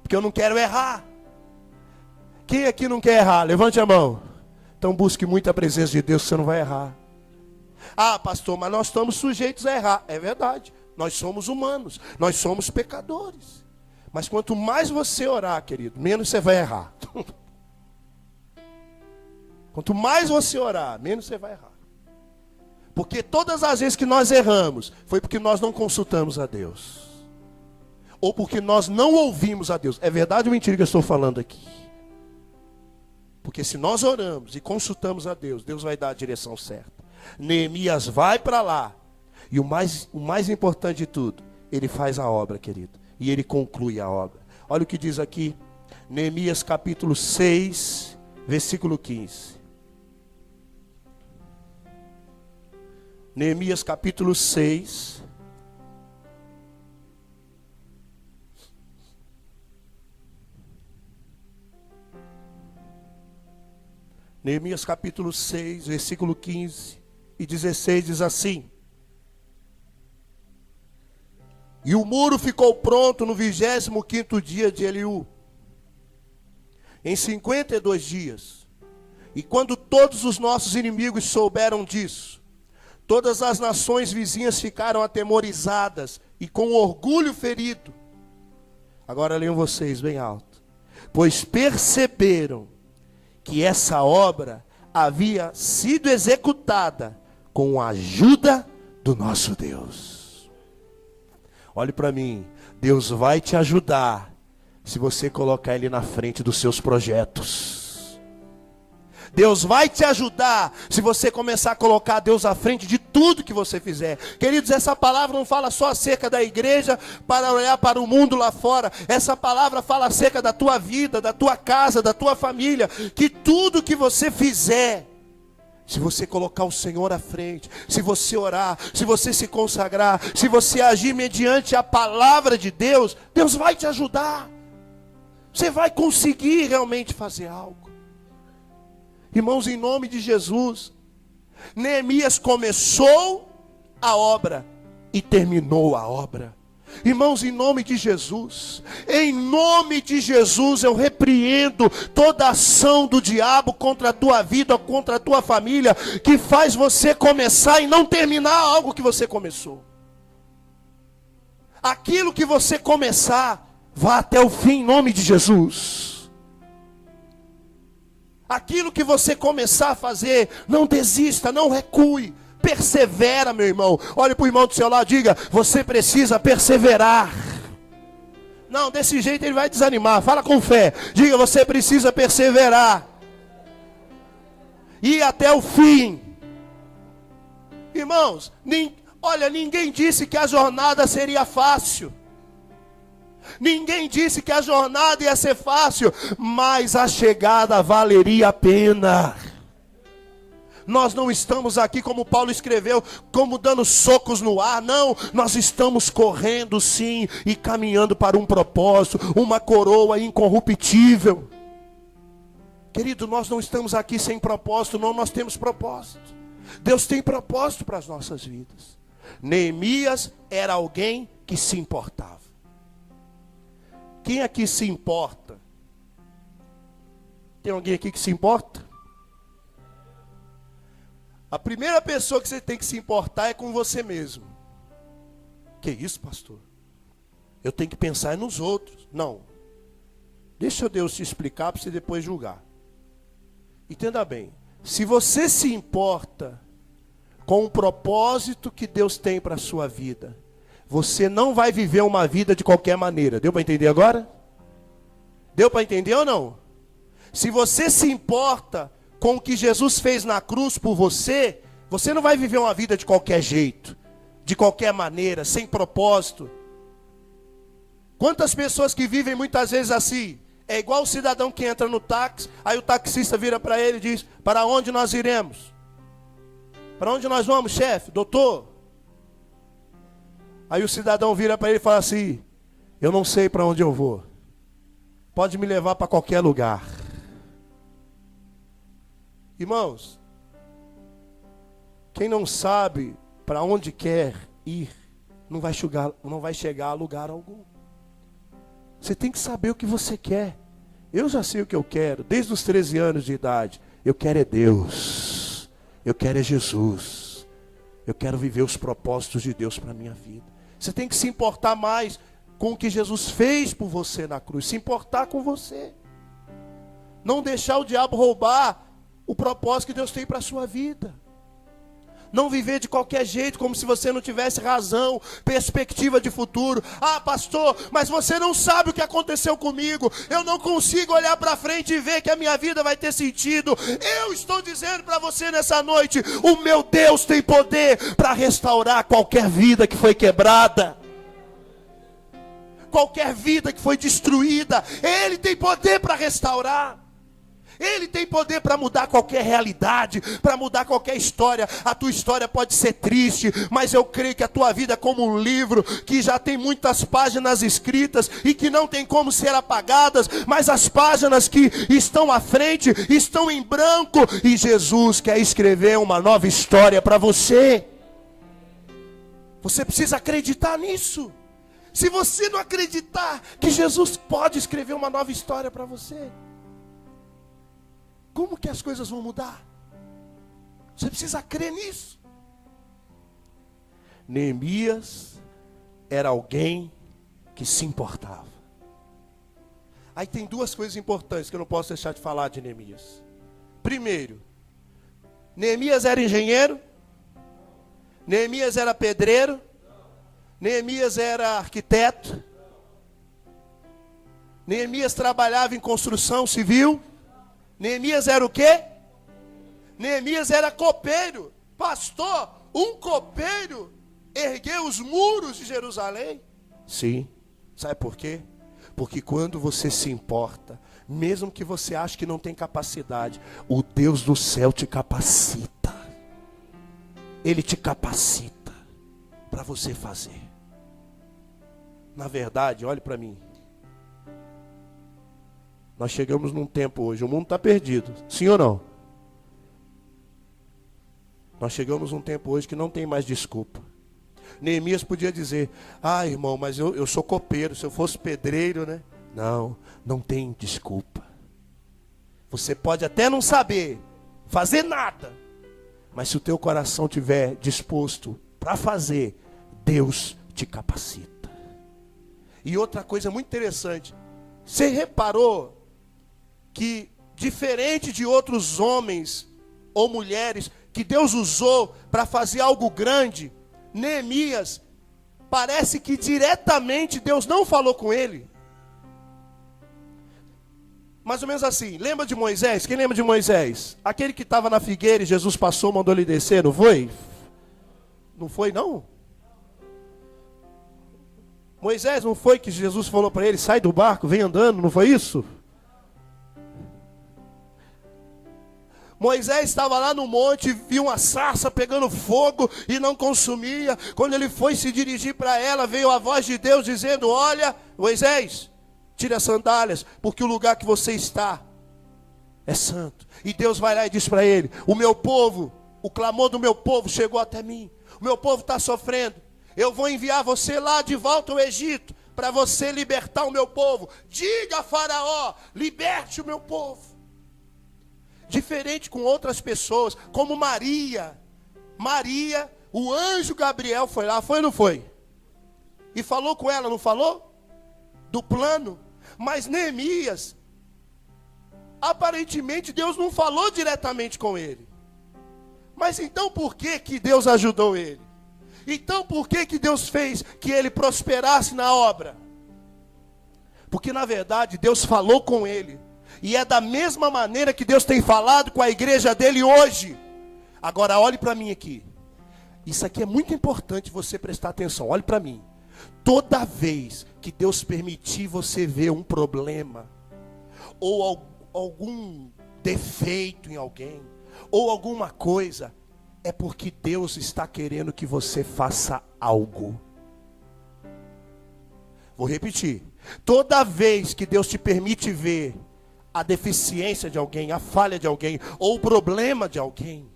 [SPEAKER 1] porque eu não quero errar. Quem aqui não quer errar? Levante a mão. Então busque muita presença de Deus, que você não vai errar. Ah, pastor, mas nós estamos sujeitos a errar. É verdade, Nós somos humanos, nós somos pecadores. Mas quanto mais você orar, querido, menos você vai errar. Quanto mais você orar, menos você vai errar. Porque todas as vezes que nós erramos, foi porque nós não consultamos a Deus. Ou porque nós não ouvimos a Deus. É verdade ou mentira que eu estou falando aqui? Porque se nós oramos e consultamos a Deus, Deus vai dar a direção certa. Neemias vai para lá. E o mais importante de tudo, ele faz a obra, querido. E ele conclui a obra. Olha o que diz aqui, Neemias capítulo 6, versículo 15. Neemias capítulo 6. Neemias capítulo 6, versículo 15 e 16 diz assim: E o muro ficou pronto no 25º dia de Eliú, em 52 dias. E quando todos os nossos inimigos souberam disso, todas as nações vizinhas ficaram atemorizadas e com orgulho ferido. Agora leiam vocês bem alto. Pois perceberam que essa obra havia sido executada com a ajuda do nosso Deus. Olhe para mim, Deus vai te ajudar se você colocar Ele na frente dos seus projetos. Deus vai te ajudar se você começar a colocar Deus à frente de tudo que você fizer. Queridos, essa palavra não fala só acerca da igreja para olhar para o mundo lá fora. Essa palavra fala acerca da tua vida, da tua casa, da tua família. Que tudo que você fizer, se você colocar o Senhor à frente, se você orar, se você se consagrar, se você agir mediante a palavra de Deus, Deus vai te ajudar. Você vai conseguir realmente fazer algo. Irmãos, em nome de Jesus, Neemias começou a obra e terminou a obra. Irmãos, em nome de Jesus, eu repreendo toda ação do diabo contra a tua vida, contra a tua família, que faz você começar e não terminar algo que você começou. Aquilo que você começar, vá até o fim em nome de Jesus. Aquilo que você começar a fazer, não desista, não recue. Persevera, meu irmão. Olhe para o irmão do seu lado, diga: você precisa perseverar. Não, desse jeito ele vai desanimar. Fala com fé. Diga: você precisa perseverar. Ir até o fim. Irmãos, ninguém disse que a jornada seria fácil. Ninguém disse que a jornada ia ser fácil, mas a chegada valeria a pena. Nós não estamos aqui, como Paulo escreveu, como dando socos no ar. Não, nós estamos correndo sim e caminhando para um propósito, uma coroa incorruptível. Querido, nós não estamos aqui sem propósito, não, nós temos propósito. Deus tem propósito para as nossas vidas. Neemias era alguém que se importava. Quem aqui se importa? Tem alguém aqui que se importa? A primeira pessoa que você tem que se importar é com você mesmo. Que isso, pastor? Eu tenho que pensar nos outros. Não. Deixa Deus te explicar para você depois julgar. Entenda bem. Se você se importa com o propósito que Deus tem para a sua vida, você não vai viver uma vida de qualquer maneira. Deu para entender agora? Deu para entender ou não? Se você se importa com o que Jesus fez na cruz por você, você não vai viver uma vida de qualquer jeito, de qualquer maneira, sem propósito. Quantas pessoas que vivem muitas vezes assim? É igual o cidadão que entra no táxi, aí o taxista vira para ele e diz: para onde nós iremos? Para onde nós vamos, chefe? Doutor? Aí o cidadão vira para ele e fala assim: eu não sei para onde eu vou. Pode me levar para qualquer lugar. Irmãos, quem não sabe para onde quer ir, não vai chegar a lugar algum. Você tem que saber o que você quer. Eu já sei o que eu quero, desde os 13 anos de idade. Eu quero é Deus. Eu quero é Jesus. Eu quero viver os propósitos de Deus para a minha vida. Você tem que se importar mais com o que Jesus fez por você na cruz. Se importar com você. Não deixar o diabo roubar o propósito que Deus tem para a sua vida. Não viver de qualquer jeito, como se você não tivesse razão, perspectiva de futuro. Ah, pastor, mas você não sabe o que aconteceu comigo. Eu não consigo olhar para frente e ver que a minha vida vai ter sentido. Eu estou dizendo para você nessa noite, o meu Deus tem poder para restaurar qualquer vida que foi quebrada. Qualquer vida que foi destruída, Ele tem poder para restaurar. Ele tem poder para mudar qualquer realidade, para mudar qualquer história. A tua história pode ser triste, mas eu creio que a tua vida é como um livro que já tem muitas páginas escritas e que não tem como ser apagadas, mas as páginas que estão à frente estão em branco e Jesus quer escrever uma nova história para você. Você precisa acreditar nisso. Se você não acreditar que Jesus pode escrever uma nova história para você, como que as coisas vão mudar? Você precisa crer nisso. Neemias era alguém que se importava. Aí tem duas coisas importantes que eu não posso deixar de falar de Neemias. Primeiro, Neemias era engenheiro? Neemias era pedreiro? Neemias era arquiteto? Neemias trabalhava em construção civil? Neemias era o quê? Neemias era copeiro. Pastor, um copeiro ergueu os muros de Jerusalém? Sim. Sabe por quê? Porque quando você se importa, mesmo que você ache que não tem capacidade, o Deus do céu te capacita. Ele te capacita para você fazer. Na verdade, olhe para mim. Nós chegamos num tempo hoje, o mundo está perdido, sim ou não? Nós chegamos num tempo hoje que não tem mais desculpa. Neemias podia dizer, ah irmão, mas eu sou copeiro, se eu fosse pedreiro, né? Não, não tem desculpa. Você pode até não saber fazer nada, mas se o teu coração estiver disposto para fazer, Deus te capacita. E outra coisa muito interessante, você reparou que diferente de outros homens ou mulheres que Deus usou para fazer algo grande, Neemias, parece que diretamente Deus não falou com ele. Mais ou menos assim, lembra de Moisés? Quem lembra de Moisés? Aquele que estava na figueira e Jesus passou, mandou ele descer, não foi? Não foi não? Moisés, não foi que Jesus falou para ele, sai do barco, vem andando, não foi isso? Moisés estava lá no monte, viu uma sarça pegando fogo e não consumia. Quando ele foi se dirigir para ela, veio a voz de Deus dizendo, olha, Moisés, tire as sandálias, porque o lugar que você está é santo. E Deus vai lá e diz para ele, o meu povo, o clamor do meu povo chegou até mim. O meu povo está sofrendo. Eu vou enviar você lá de volta ao Egito, para você libertar o meu povo. Diga a Faraó, liberte o meu povo. Diferente com outras pessoas, como Maria. Maria, o anjo Gabriel foi lá, foi ou não foi? E falou com ela, não falou? Do plano. Mas Neemias, aparentemente Deus não falou diretamente com ele. Mas então por que Deus ajudou ele? Então por que Deus fez que ele prosperasse na obra? Porque na verdade Deus falou com ele. E é da mesma maneira que Deus tem falado com a igreja dele hoje. Agora olhe para mim aqui. Isso aqui é muito importante você prestar atenção. Olhe para mim. Toda vez que Deus permitir você ver um problema, ou algum defeito em alguém, ou alguma coisa, é porque Deus está querendo que você faça algo. Vou repetir. Toda vez que Deus te permite ver a deficiência de alguém, a falha de alguém, ou o problema de alguém,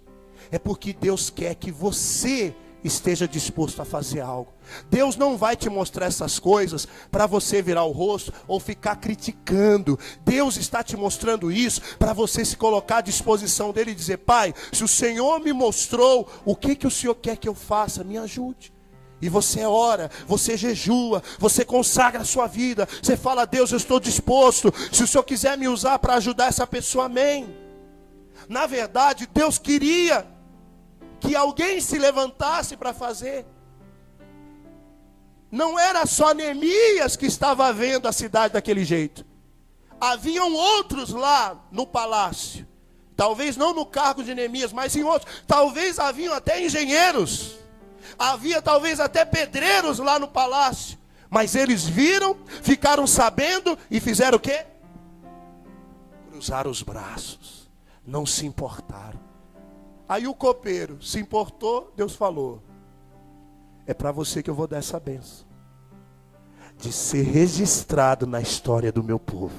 [SPEAKER 1] é porque Deus quer que você esteja disposto a fazer algo. Deus não vai te mostrar essas coisas para você virar o rosto ou ficar criticando. Deus está te mostrando isso para você se colocar à disposição dele e dizer, Pai, se o Senhor me mostrou, o que o Senhor quer que eu faça? Me ajude. E você ora, você jejua, você consagra a sua vida. Você fala: a Deus, eu estou disposto. Se o Senhor quiser me usar para ajudar essa pessoa, amém. Na verdade, Deus queria que alguém se levantasse para fazer. Não era só Neemias que estava vendo a cidade daquele jeito. Haviam outros lá no palácio. Talvez não no cargo de Neemias, mas em outros. Talvez haviam até engenheiros. Havia talvez até pedreiros lá no palácio. Mas eles viram, ficaram sabendo e fizeram o quê? Cruzaram os braços. Não se importaram. Aí o copeiro se importou, Deus falou: é para você que eu vou dar essa bênção, de ser registrado na história do meu povo.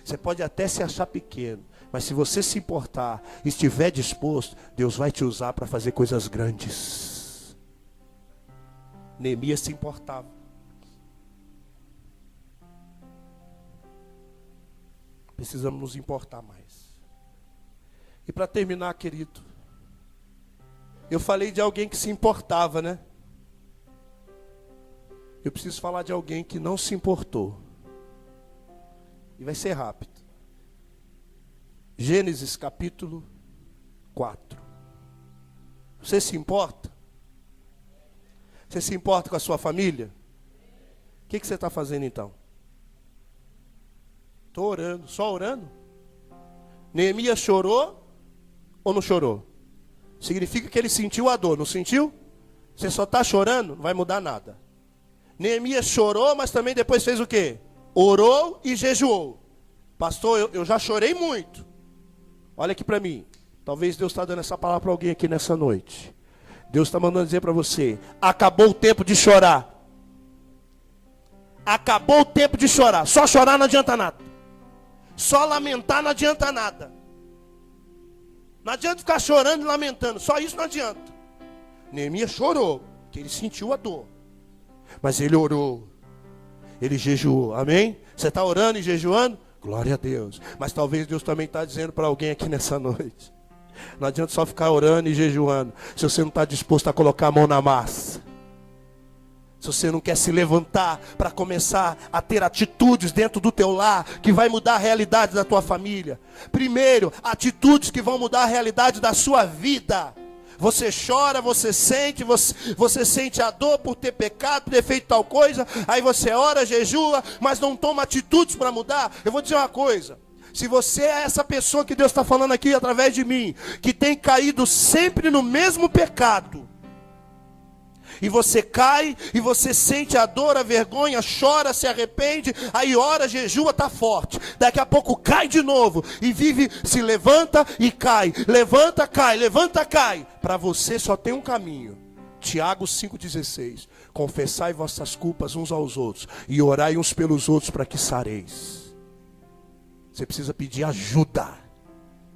[SPEAKER 1] Você pode até se achar pequeno, mas se você se importar, estiver disposto, Deus vai te usar para fazer coisas grandes. Neemias se importava. Precisamos nos importar mais. E para terminar, querido, eu falei de alguém que se importava, né? Eu preciso falar de alguém que não se importou. E vai ser rápido. Gênesis capítulo 4. Você se importa? Você se importa com a sua família? O que você está fazendo então? Estou orando. Só orando? Neemias chorou ou não chorou? Significa que ele sentiu a dor, não sentiu? Você só está chorando, não vai mudar nada. Neemias chorou, mas também depois fez o quê? Orou e jejuou. Pastor, eu já chorei muito. Olha aqui para mim. Talvez Deus está dando essa palavra para alguém aqui nessa noite. Deus está mandando dizer para você: acabou o tempo de chorar. Acabou o tempo de chorar. Só chorar não adianta nada. Só lamentar não adianta nada. Não adianta ficar chorando e lamentando. Só isso não adianta. Neemias chorou, porque ele sentiu a dor. Mas ele orou. Ele jejuou. Amém? Você está orando e jejuando? Glória a Deus. Mas talvez Deus também está dizendo para alguém aqui nessa noite: não adianta só ficar orando e jejuando, se você não está disposto a colocar a mão na massa. Se você não quer se levantar para começar a ter atitudes dentro do teu lar, que vai mudar a realidade da tua família. Primeiro, atitudes que vão mudar a realidade da sua vida. Você chora, você sente a dor por ter pecado, por ter feito tal coisa. Aí você ora, jejua, mas não toma atitudes para mudar. Eu vou dizer uma coisa: se você é essa pessoa que Deus está falando aqui através de mim, que tem caído sempre no mesmo pecado, e você cai, e você sente a dor, a vergonha, chora, se arrepende, aí ora, jejua, está forte. Daqui a pouco cai de novo, e vive, se levanta e cai. Levanta, cai, levanta, cai. Para você só tem um caminho. Tiago 5,16. Confessai vossas culpas uns aos outros, e orai uns pelos outros para que sareis. Você precisa pedir ajuda.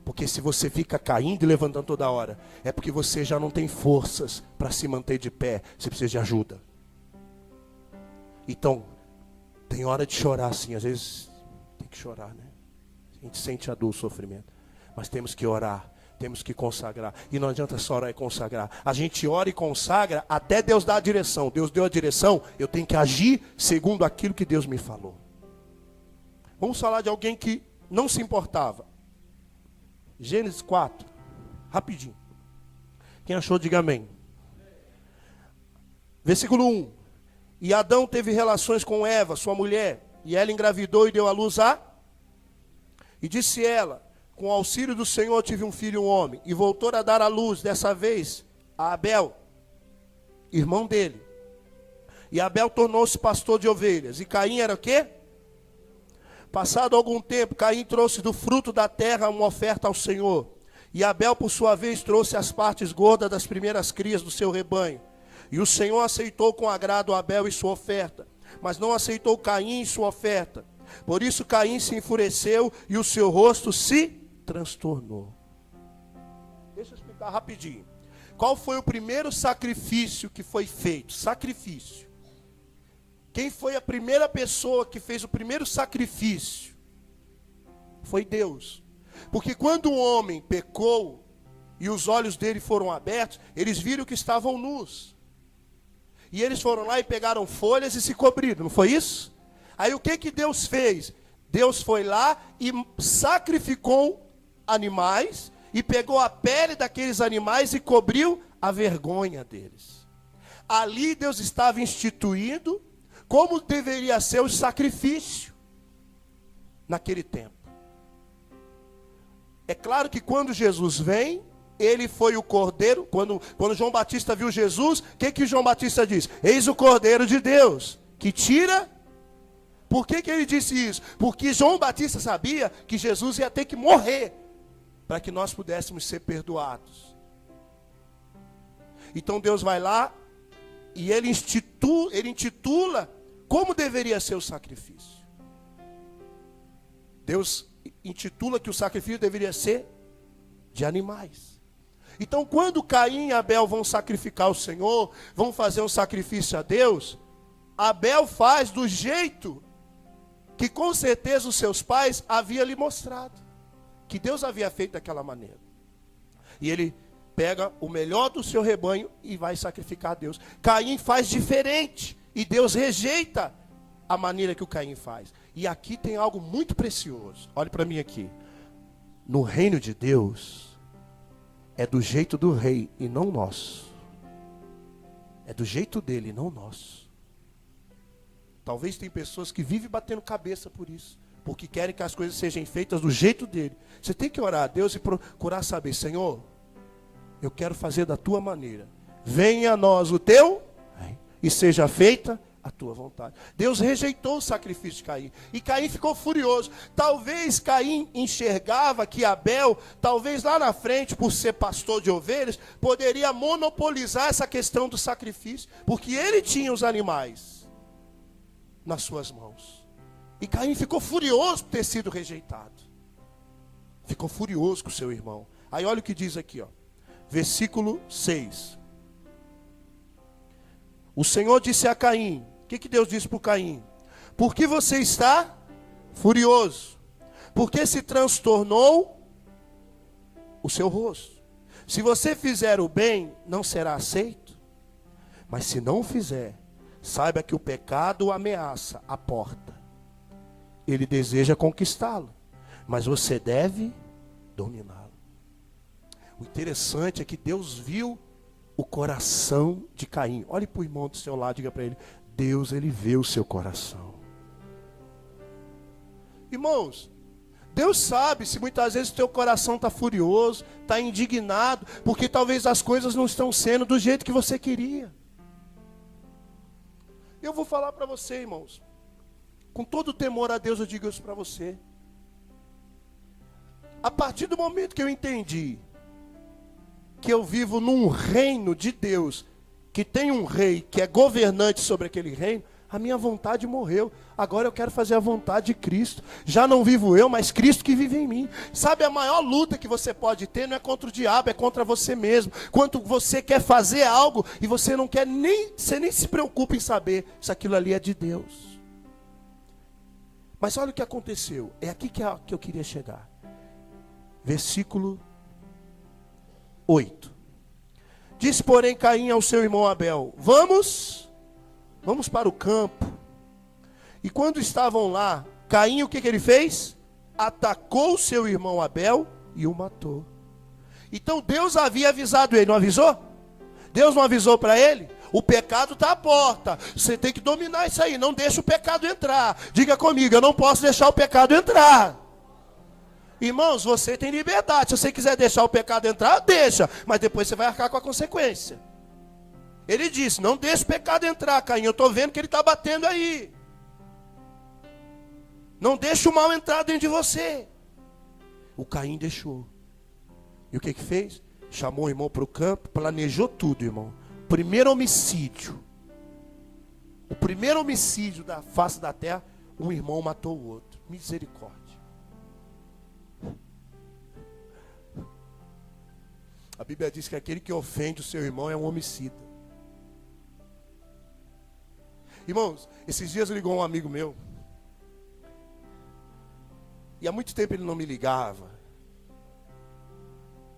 [SPEAKER 1] Porque se você fica caindo e levantando toda hora, é porque você já não tem forças para se manter de pé. Você precisa de ajuda. Então, tem hora de chorar sim. Às vezes tem que chorar, né? A gente sente a dor, o sofrimento. Mas temos que orar, temos que consagrar. E não adianta só orar e consagrar. A gente ora e consagra até Deus dar a direção. Deus deu a direção, eu tenho que agir segundo aquilo que Deus me falou. Vamos falar de alguém que não se importava. Gênesis 4, rapidinho. Quem achou, diga amém. Versículo 1. E Adão teve relações com Eva, sua mulher, e ela engravidou e deu à luz a... E disse ela: com o auxílio do Senhor tive um filho, um homem. E voltou a dar à luz, dessa vez, a Abel, irmão dele. E Abel tornou-se pastor de ovelhas. E Caim era o quê? Passado algum tempo, Caim trouxe do fruto da terra uma oferta ao Senhor. E Abel, por sua vez, trouxe as partes gordas das primeiras crias do seu rebanho. E o Senhor aceitou com agrado Abel e sua oferta, mas não aceitou Caim e sua oferta. Por isso Caim se enfureceu e o seu rosto se transtornou. Deixa eu explicar rapidinho. Qual foi o primeiro sacrifício que foi feito? Sacrifício. Quem foi a primeira pessoa que fez o primeiro sacrifício? Foi Deus. Porque quando o homem pecou e os olhos dele foram abertos, eles viram que estavam nus. E eles foram lá e pegaram folhas e se cobriram, não foi isso? Aí o que Deus fez? Deus foi lá e sacrificou animais e pegou a pele daqueles animais e cobriu a vergonha deles. Ali Deus estava instituindo como deveria ser o sacrifício naquele tempo. É claro que quando Jesus vem, ele foi o cordeiro. Quando João Batista viu Jesus, o que João Batista diz? Eis o cordeiro de Deus, que tira. Por que ele disse isso? Porque João Batista sabia que Jesus ia ter que morrer, para que nós pudéssemos ser perdoados. Então Deus vai lá, e ele intitula como deveria ser o sacrifício. Deus intitula que o sacrifício deveria ser de animais. Então, quando Caim e Abel vão sacrificar o Senhor, vão fazer um sacrifício a Deus, Abel faz do jeito que com certeza os seus pais haviam lhe mostrado, que Deus havia feito daquela maneira. E ele pega o melhor do seu rebanho e vai sacrificar a Deus. Caim faz diferente, e Deus rejeita a maneira que o Caim faz. E aqui tem algo muito precioso. Olhe para mim aqui. No reino de Deus, é do jeito do rei e não nosso. É do jeito dele e não nosso. Talvez tem pessoas que vivem batendo cabeça por isso, porque querem que as coisas sejam feitas do jeito dele. Você tem que orar a Deus e procurar saber: Senhor, eu quero fazer da tua maneira. Venha a nós o teu e seja feita a tua vontade. Deus rejeitou o sacrifício de Caim. E Caim ficou furioso. Talvez Caim enxergava que Abel, talvez lá na frente, por ser pastor de ovelhas, poderia monopolizar essa questão do sacrifício, porque ele tinha os animais nas suas mãos. E Caim ficou furioso por ter sido rejeitado. Ficou furioso com o seu irmão. Aí olha o que diz aqui, ó. Versículo 6. O Senhor disse a Caim. O que Deus disse para Caim? Por que você está furioso? Porque se transtornou o seu rosto. Se você fizer o bem, não será aceito. Mas se não fizer, saiba que o pecado ameaça a porta. Ele deseja conquistá-lo, mas você deve dominá-lo. O interessante é que Deus viu o coração de Caim. Olhe para o irmão do seu lado, diga para ele: Deus, ele vê o seu coração. Irmãos, Deus sabe se muitas vezes o teu coração está furioso, está indignado, porque talvez as coisas não estão sendo do jeito que você queria. Eu vou falar para você, irmãos, com todo temor a Deus eu digo isso para você. A partir do momento que eu entendi que eu vivo num reino de Deus, que tem um rei que é governante sobre aquele reino, a minha vontade morreu. Agora eu quero fazer a vontade de Cristo. Já não vivo eu, mas Cristo que vive em mim. Sabe, a maior luta que você pode ter não é contra o diabo, é contra você mesmo. Quando você quer fazer algo e você não quer você nem se preocupa em saber se aquilo ali é de Deus. Mas olha o que aconteceu. É aqui que eu queria chegar. Versículo 8. Disse, porém, Caim ao seu irmão Abel: Vamos para o campo. E quando estavam lá, Caim, o que ele fez? Atacou seu irmão Abel e o matou. Então Deus havia avisado ele, não avisou? Deus não avisou para ele? O pecado está à porta. Você tem que dominar isso aí, não deixa o pecado entrar. Diga comigo: eu não posso deixar o pecado entrar. Irmãos, você tem liberdade. Se você quiser deixar o pecado entrar, deixa. Mas depois você vai arcar com a consequência. Ele disse: não deixa o pecado entrar, Caim. Eu estou vendo que ele está batendo aí. Não deixa o mal entrar dentro de você. O Caim deixou. E o que fez? Chamou o irmão para o campo, planejou tudo, irmão. Primeiro homicídio. O primeiro homicídio da face da terra, um irmão matou o outro. Misericórdia. A Bíblia diz que aquele que ofende o seu irmão é um homicida. Irmãos, esses dias ligou um amigo meu. E há muito tempo ele não me ligava.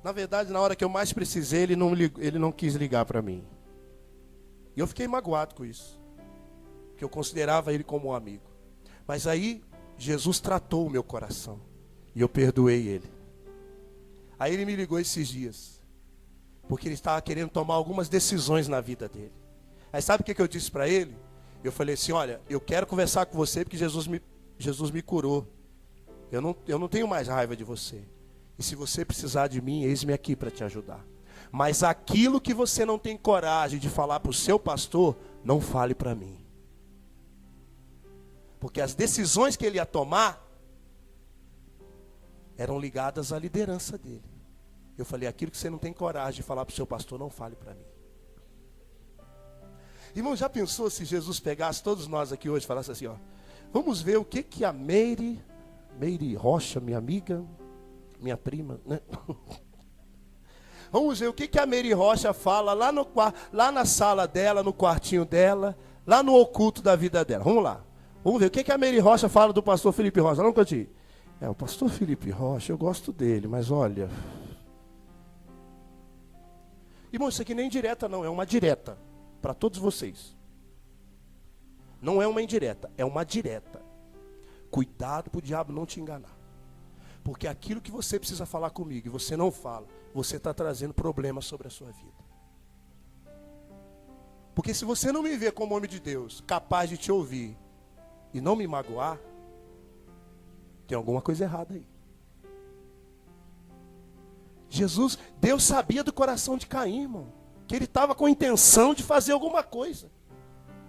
[SPEAKER 1] Na verdade, na hora que eu mais precisei, ele não quis ligar para mim. E eu fiquei magoado com isso, porque eu considerava ele como um amigo. Mas aí Jesus tratou o meu coração e eu perdoei ele. Aí ele me ligou esses dias, porque ele estava querendo tomar algumas decisões na vida dele. Aí sabe o que eu disse para ele? Eu falei assim: olha, eu quero conversar com você porque Jesus me curou. Eu não tenho mais raiva de você. E se você precisar de mim, eis-me aqui para te ajudar. Mas aquilo que você não tem coragem de falar para o seu pastor, não fale para mim. Porque as decisões que ele ia tomar eram ligadas à liderança dele. Eu falei: aquilo que você não tem coragem de falar para o seu pastor, não fale para mim. Irmão, já pensou se Jesus pegasse todos nós aqui hoje e falasse assim, ó: vamos ver o que a Meire Rocha, minha amiga, minha prima, né? Vamos ver o que a Meire Rocha fala lá na sala dela, no quartinho dela, lá no oculto da vida dela. Vamos lá. Vamos ver o que a Meire Rocha fala do pastor Felipe Rocha. Não, Cantinho. O pastor Felipe Rocha, eu gosto dele, mas olha... Irmão, isso aqui nem indireta não, é uma direta. Para todos vocês. Não é uma indireta, é uma direta. Cuidado para o diabo não te enganar. Porque aquilo que você precisa falar comigo e você não fala, você está trazendo problemas sobre a sua vida. Porque se você não me vê como homem de Deus, capaz de te ouvir e não me magoar, tem alguma coisa errada aí. Deus sabia do coração de Caim, irmão. Que ele estava com a intenção de fazer alguma coisa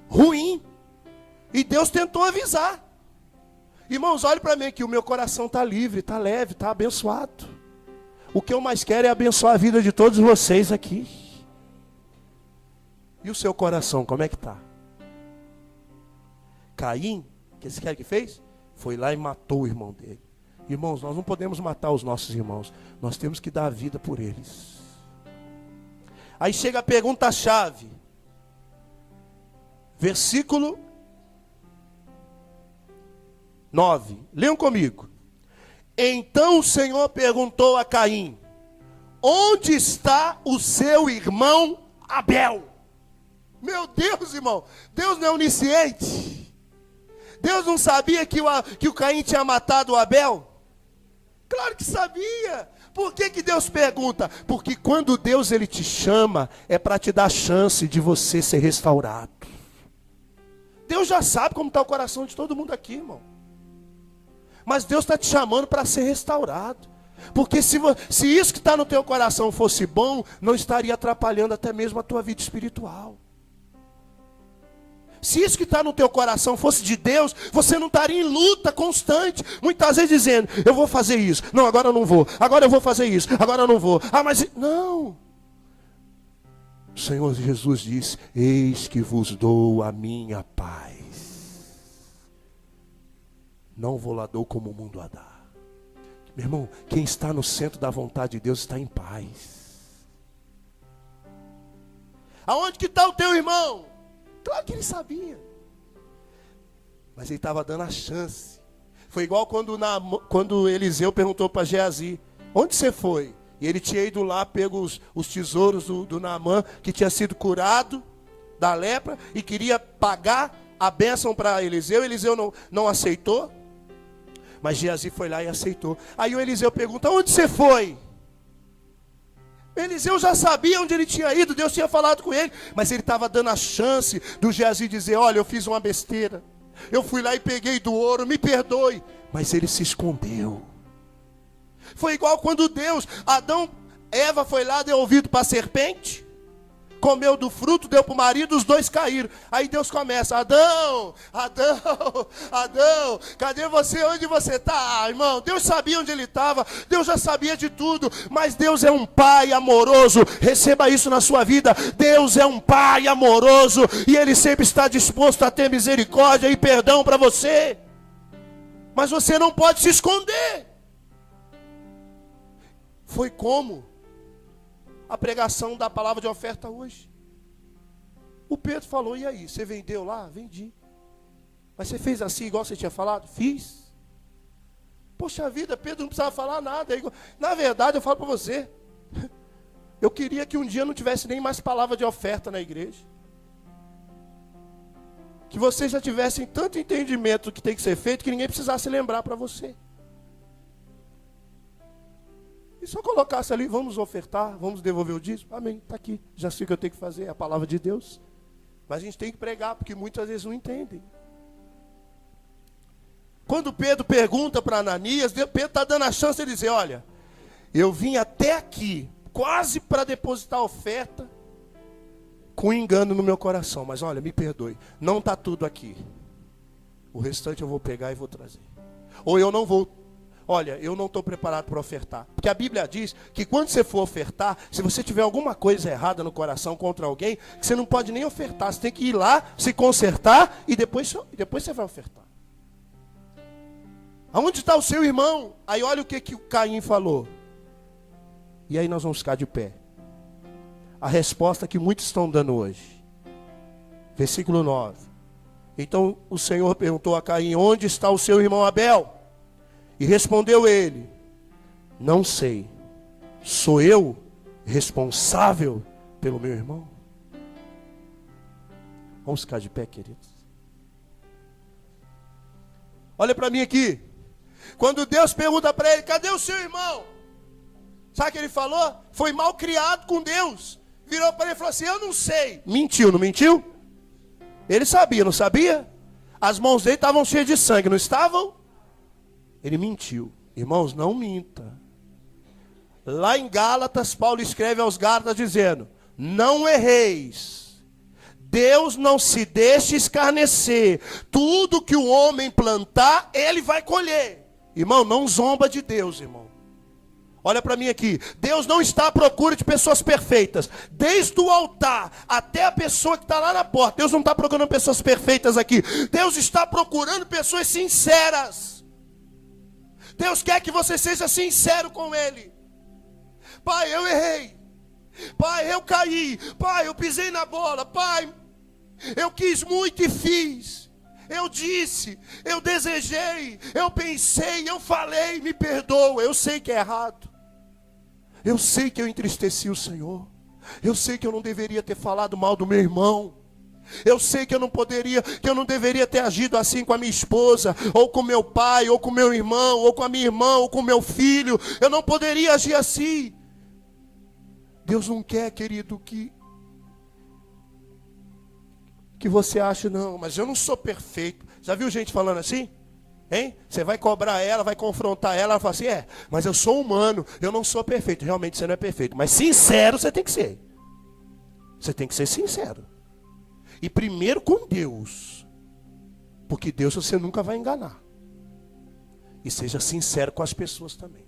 [SPEAKER 1] ruim. E Deus tentou avisar. Irmãos, olhe para mim que o meu coração está livre, está leve, está abençoado. O que eu mais quero é abençoar a vida de todos vocês aqui. E o seu coração, como é que está? Caim, que esse cara que fez, foi lá e matou o irmão dele. Irmãos, nós não podemos matar os nossos irmãos. Nós temos que dar a vida por eles. Aí chega a pergunta-chave. Versículo 9. Leiam comigo. Então o Senhor perguntou a Caim: onde está o seu irmão Abel? Meu Deus, irmão. Deus não é onisciente. Deus não sabia que o Caim tinha matado o Abel? Claro que sabia. Por que Deus pergunta? Porque quando Deus ele te chama, é para te dar chance de você ser restaurado. Deus já sabe como está o coração de todo mundo aqui, irmão. Mas Deus está te chamando para ser restaurado. Porque se isso que está no teu coração fosse bom, não estaria atrapalhando até mesmo a tua vida espiritual. Se isso que está no teu coração fosse de Deus, você não estaria em luta constante. Muitas vezes dizendo: eu vou fazer isso. Não, agora eu não vou. Agora eu vou fazer isso. Agora eu não vou. Ah, mas... Não. O Senhor Jesus disse: eis que vos dou a minha paz. Não vou lá dou como o mundo a dá. Meu irmão, quem está no centro da vontade de Deus está em paz. Aonde que está o teu irmão? Claro que ele sabia. Mas ele estava dando a chance. Foi igual quando Eliseu perguntou para Geazi: onde você foi? E ele tinha ido lá, pego os tesouros do Naamã, que tinha sido curado da lepra, e queria pagar a bênção para Eliseu. Eliseu não aceitou. Mas Geazi foi lá e aceitou. Aí o Eliseu pergunta: onde você foi? Eliseu já sabia onde ele tinha ido, Deus tinha falado com ele, mas ele estava dando a chance do Geazi dizer: olha, eu fiz uma besteira, eu fui lá e peguei do ouro, me perdoe. Mas ele se escondeu. Foi igual quando Eva foi lá, deu ouvido para a serpente, comeu do fruto, deu para o marido, os dois caíram. Aí Deus começa: Adão, cadê você? Onde você está? Ah, irmão, Deus sabia onde ele estava, Deus já sabia de tudo, mas Deus é um pai amoroso. Receba isso na sua vida. Deus é um pai amoroso e ele sempre está disposto a ter misericórdia e perdão para você. Mas você não pode se esconder. Foi como a pregação da palavra de oferta hoje. O Pedro falou: e aí, você vendeu lá? Vendi. Mas você fez assim igual você tinha falado? Fiz. Poxa vida, Pedro não precisava falar nada. Na verdade, eu falo para você, eu queria que um dia não tivesse nem mais palavra de oferta na igreja. que vocês já tivessem tanto entendimento do que tem que ser feito, que ninguém precisasse lembrar para você. E só colocasse ali, vamos ofertar, vamos devolver o dízimo. Amém, está aqui, já sei o que eu tenho que fazer, é a palavra de Deus. Mas a gente tem que pregar, porque muitas vezes não entendem. Quando Pedro pergunta para Ananias, Pedro está dando a chance de dizer, olha, eu vim até aqui, quase para depositar a oferta, com engano no meu coração. Mas olha, me perdoe, não está tudo aqui. O restante eu vou pegar e vou trazer. Ou eu não vou, olha, eu não estou preparado para ofertar. Porque a Bíblia diz que quando você for ofertar, se você tiver alguma coisa errada no coração contra alguém, que você não pode nem ofertar. Você tem que ir lá, se consertar e depois você vai ofertar. Aonde está o seu irmão? Aí olha o que o Caim falou. E aí nós vamos ficar de pé. A resposta que muitos estão dando hoje. Versículo 9. Então o Senhor perguntou a Caim, onde está o seu irmão Abel? E respondeu ele, não sei, sou eu responsável pelo meu irmão? Vamos ficar de pé, queridos. Olha para mim aqui. Quando Deus pergunta para ele, cadê o seu irmão? Sabe o que ele falou? Foi mal criado com Deus. Virou para ele e falou assim, eu não sei. Mentiu, não mentiu? Ele sabia, não sabia? As mãos dele estavam cheias de sangue, não estavam? Ele mentiu. Irmãos, não minta. Lá em Gálatas, Paulo escreve aos Gálatas dizendo, não erreis. Deus não se deixa escarnecer. Tudo que o homem plantar, ele vai colher. Irmão, não zomba de Deus, irmão. Olha para mim aqui. Deus não está à procura de pessoas perfeitas. Desde o altar até a pessoa que está lá na porta. Deus não está procurando pessoas perfeitas aqui. Deus está procurando pessoas sinceras. Deus quer que você seja sincero com Ele. Pai, eu errei. Pai, eu caí. Pai, eu pisei na bola. Pai, eu quis muito e fiz. Eu disse, eu desejei, eu pensei, eu falei, me perdoa. Eu sei que é errado. Eu sei que eu entristeci o Senhor. Eu sei que eu não deveria ter falado mal do meu irmão. Eu sei que eu não deveria ter agido assim com a minha esposa, ou com meu pai, ou com meu irmão, ou com a minha irmã, ou com meu filho. Eu não poderia agir assim. Deus não quer, querido, que você ache, não, mas eu não sou perfeito. Já viu gente falando assim? Hein? Você vai cobrar ela, vai confrontar ela, ela fala assim, mas eu sou humano, eu não sou perfeito. Realmente você não é perfeito, mas sincero você tem que ser. Você tem que ser sincero. E primeiro com Deus. Porque Deus você nunca vai enganar. E seja sincero com as pessoas também.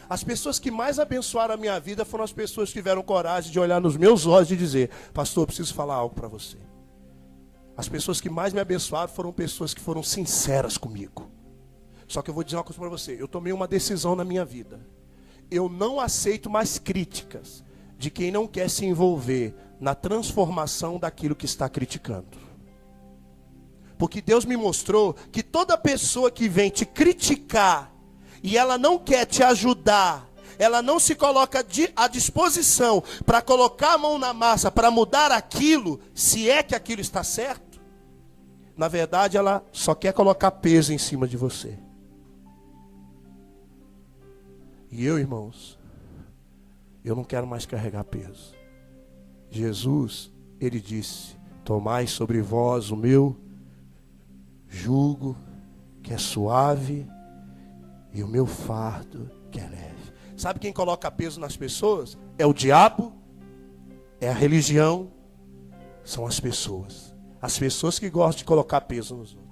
[SPEAKER 1] As pessoas que mais abençoaram a minha vida foram as pessoas que tiveram coragem de olhar nos meus olhos e dizer, pastor, eu preciso falar algo para você. As pessoas que mais me abençoaram foram pessoas que foram sinceras comigo. Só que eu vou dizer uma coisa para você. Eu tomei uma decisão na minha vida. Eu não aceito mais críticas de quem não quer se envolver na transformação daquilo que está criticando. Porque Deus me mostrou que toda pessoa que vem te criticar e ela não quer te ajudar, ela não se coloca à disposição para colocar a mão na massa, para mudar aquilo, se é que aquilo está certo, na verdade ela só quer colocar peso em cima de você. E eu, irmãos, eu não quero mais carregar peso. Jesus, ele disse, tomai sobre vós o meu jugo, que é suave, e o meu fardo, que é leve. Sabe quem coloca peso nas pessoas? É o diabo, é a religião, são as pessoas. As pessoas que gostam de colocar peso nos outros.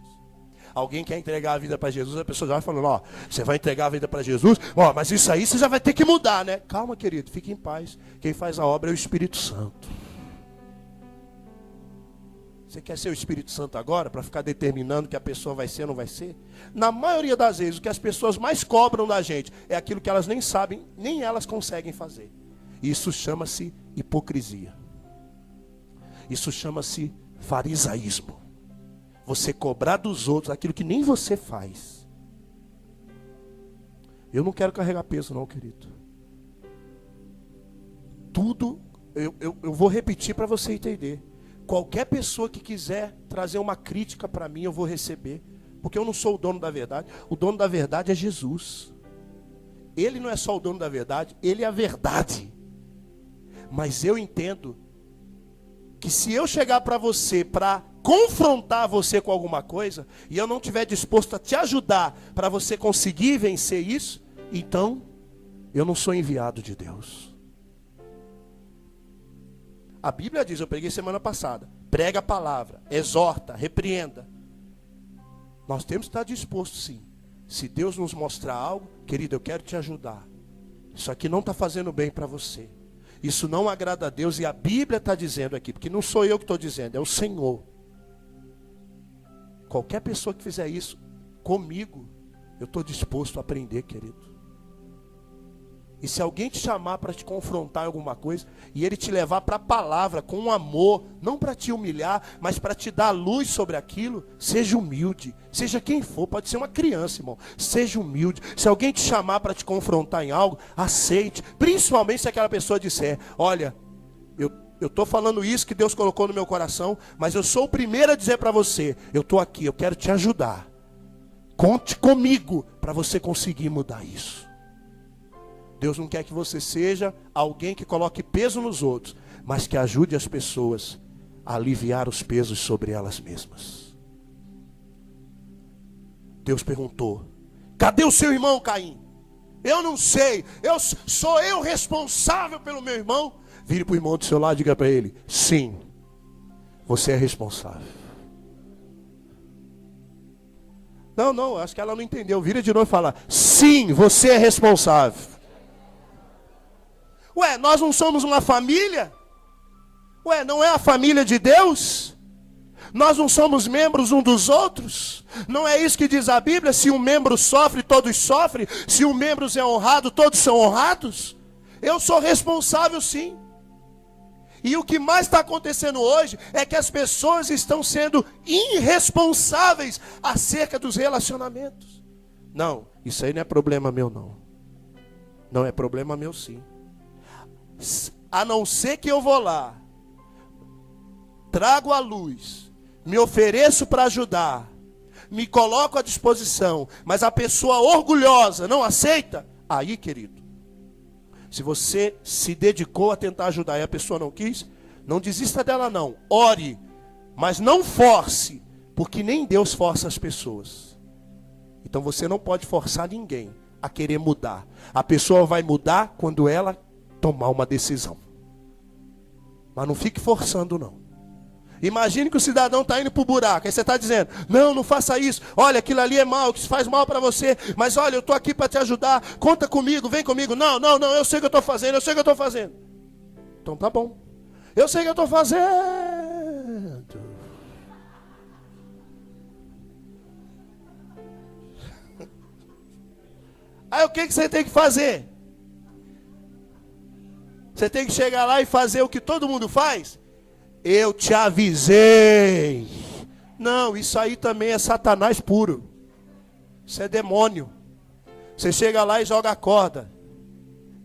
[SPEAKER 1] Alguém quer entregar a vida para Jesus, a pessoa já vai falando, você vai entregar a vida para Jesus, mas isso aí você já vai ter que mudar, né? Calma, querido, fique em paz. Quem faz a obra é o Espírito Santo. Você quer ser o Espírito Santo agora, para ficar determinando que a pessoa vai ser ou não vai ser? Na maioria das vezes, o que as pessoas mais cobram da gente é aquilo que elas nem sabem, nem elas conseguem fazer. Isso chama-se hipocrisia. Isso chama-se farisaísmo. Você cobrar dos outros aquilo que nem você faz. Eu não quero carregar peso não, querido. Tudo, eu vou repetir para você entender. qualquer pessoa que quiser trazer uma crítica para mim, eu vou receber. Porque eu não sou o dono da verdade. O dono da verdade é Jesus. Ele não é só o dono da verdade, ele é a verdade. Mas eu entendo que se eu chegar para você para confrontar você com alguma coisa, e eu não estiver disposto a te ajudar para você conseguir vencer isso, então eu não sou enviado de Deus. A Bíblia diz, eu preguei semana passada, prega a palavra, exorta, repreenda. Nós temos que estar dispostos, sim. Se Deus nos mostrar algo, querido, eu quero te ajudar. Isso aqui não está fazendo bem para você. Isso não agrada a Deus, e a Bíblia está dizendo aqui, porque não sou eu que estou dizendo, é o Senhor. Qualquer pessoa que fizer isso comigo, eu estou disposto a aprender, querido. E se alguém te chamar para te confrontar em alguma coisa, e ele te levar para a palavra com amor, não para te humilhar, mas para te dar luz sobre aquilo, seja humilde, seja quem for, pode ser uma criança, irmão, seja humilde. Se alguém te chamar para te confrontar em algo, aceite, principalmente se aquela pessoa disser, olha, eu estou falando isso que Deus colocou no meu coração, mas eu sou o primeiro a dizer para você, eu estou aqui, eu quero te ajudar, conte comigo para você conseguir mudar isso. Deus não quer que você seja alguém que coloque peso nos outros, mas que ajude as pessoas a aliviar os pesos sobre elas mesmas. Deus perguntou, cadê o seu irmão Caim? Eu não sei, sou eu responsável pelo meu irmão? Vire para o irmão do seu lado e diga para ele, sim, você é responsável. Não, acho que ela não entendeu. Vira de novo e fala, sim, você é responsável. Ué, nós não somos uma família? Ué, não é a família de Deus? Nós não somos membros um dos outros? Não é isso que diz a Bíblia? Se um membro sofre, todos sofrem. Se um membro é honrado, todos são honrados. Eu sou responsável, sim. E o que mais está acontecendo hoje é que as pessoas estão sendo irresponsáveis acerca dos relacionamentos. Não, isso aí não é problema meu, não. Não é problema meu, sim. A não ser que eu vou lá, trago a luz, me ofereço para ajudar, me coloco à disposição, mas a pessoa orgulhosa não aceita, aí, querido, se você se dedicou a tentar ajudar e a pessoa não quis, não desista dela não, ore, mas não force, porque nem Deus força as pessoas. Então você não pode forçar ninguém a querer mudar. A pessoa vai mudar quando ela tomar uma decisão. Mas não fique forçando, não. Imagine que o cidadão está indo para o buraco. Aí você está dizendo, não faça isso. Olha, aquilo ali é mal, que isso faz mal para você. Mas olha, eu estou aqui para te ajudar. Conta comigo, vem comigo. Não, eu sei o que eu estou fazendo, Então tá bom. Eu sei o que eu estou fazendo. Aí o que você tem que fazer? Você tem que chegar lá e fazer o que todo mundo faz? Eu te avisei. Não, isso aí também é Satanás puro. Isso é demônio. Você chega lá e joga a corda.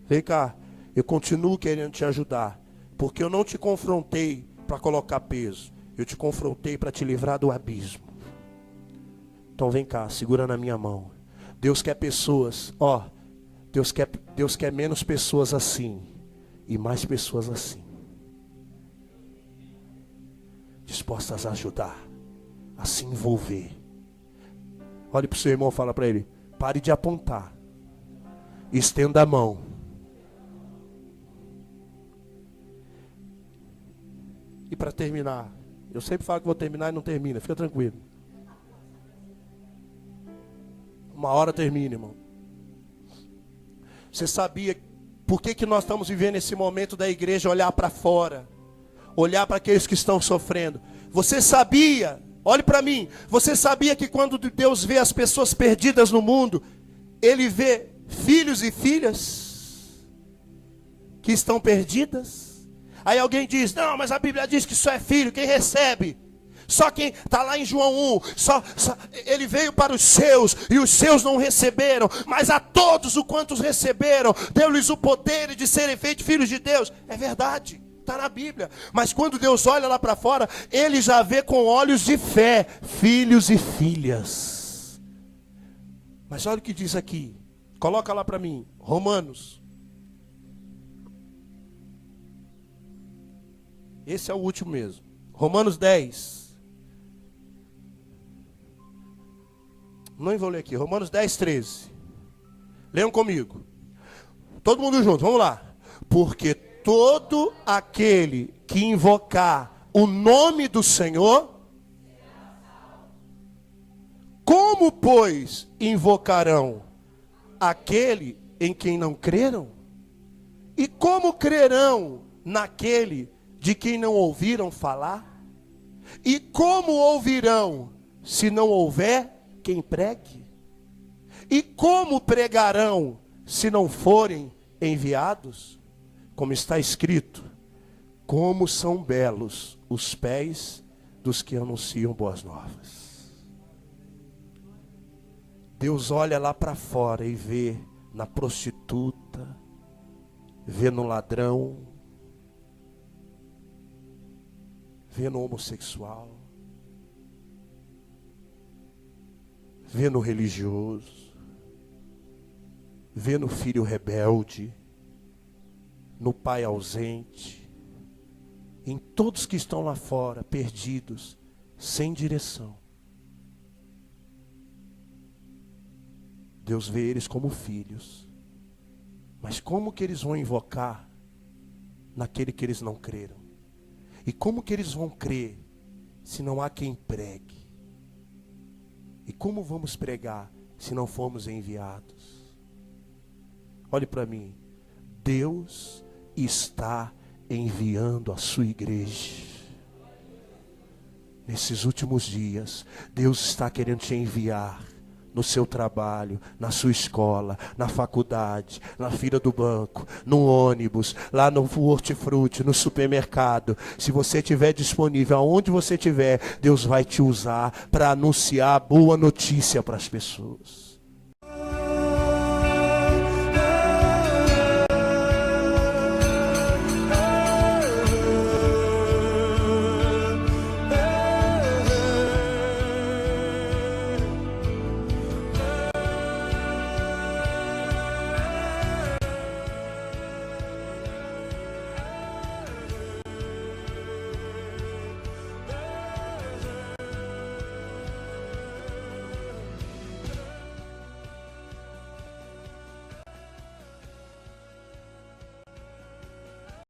[SPEAKER 1] Vem cá, eu continuo querendo te ajudar. Porque eu não te confrontei para colocar peso. Eu te confrontei para te livrar do abismo. Então vem cá, segura na minha mão. Deus quer pessoas, Deus quer menos pessoas assim. E mais pessoas assim, dispostas a ajudar, a se envolver. Olhe para o seu irmão e fala para ele, pare de apontar, estenda a mão. E para terminar, eu sempre falo que vou terminar e não termina, fica tranquilo. Uma hora termina, irmão. Você sabia por que nós estamos vivendo esse momento da igreja olhar para fora, olhar para aqueles que estão sofrendo? Você sabia, olhe para mim, você sabia que quando Deus vê as pessoas perdidas no mundo, Ele vê filhos e filhas que estão perdidas? Aí alguém diz, não, mas a Bíblia diz que só é filho quem recebe. Só quem está lá em João 1, ele veio para os seus, e os seus não receberam, mas a todos o quantos receberam, deu-lhes o poder de serem feitos filhos de Deus. É verdade. Está na Bíblia. Mas quando Deus olha lá para fora, Ele já vê com olhos de fé, filhos e filhas. Mas olha o que diz aqui. Coloca lá para mim, Romanos. Esse é o último mesmo. Romanos 10. Não vou ler aqui. Romanos 10, 13. Leiam comigo. Todo mundo junto, vamos lá. Porque todo aquele que invocar o nome do Senhor, como, pois, invocarão aquele em quem não creram? E como crerão naquele de quem não ouviram falar? E como ouvirão se não houver quem pregue? E como pregarão se não forem enviados? Como está escrito, como são belos os pés dos que anunciam boas novas. Deus olha lá para fora e vê na prostituta, vê no ladrão, vê no homossexual, vê no religioso, vê no filho rebelde, no pai ausente, em todos que estão lá fora, perdidos, sem direção. Deus vê eles como filhos. Mas como que eles vão invocar naquele que eles não creram? E como que eles vão crer se não há quem pregue? E como vamos pregar se não formos enviados? Olhe para mim. Deus está enviando a sua igreja. Nesses últimos dias, Deus está querendo te enviar no seu trabalho, na sua escola, na faculdade, na fila do banco, no ônibus, lá no hortifruti, no supermercado. Se você estiver disponível, aonde você estiver, Deus vai te usar para anunciar a boa notícia para as pessoas.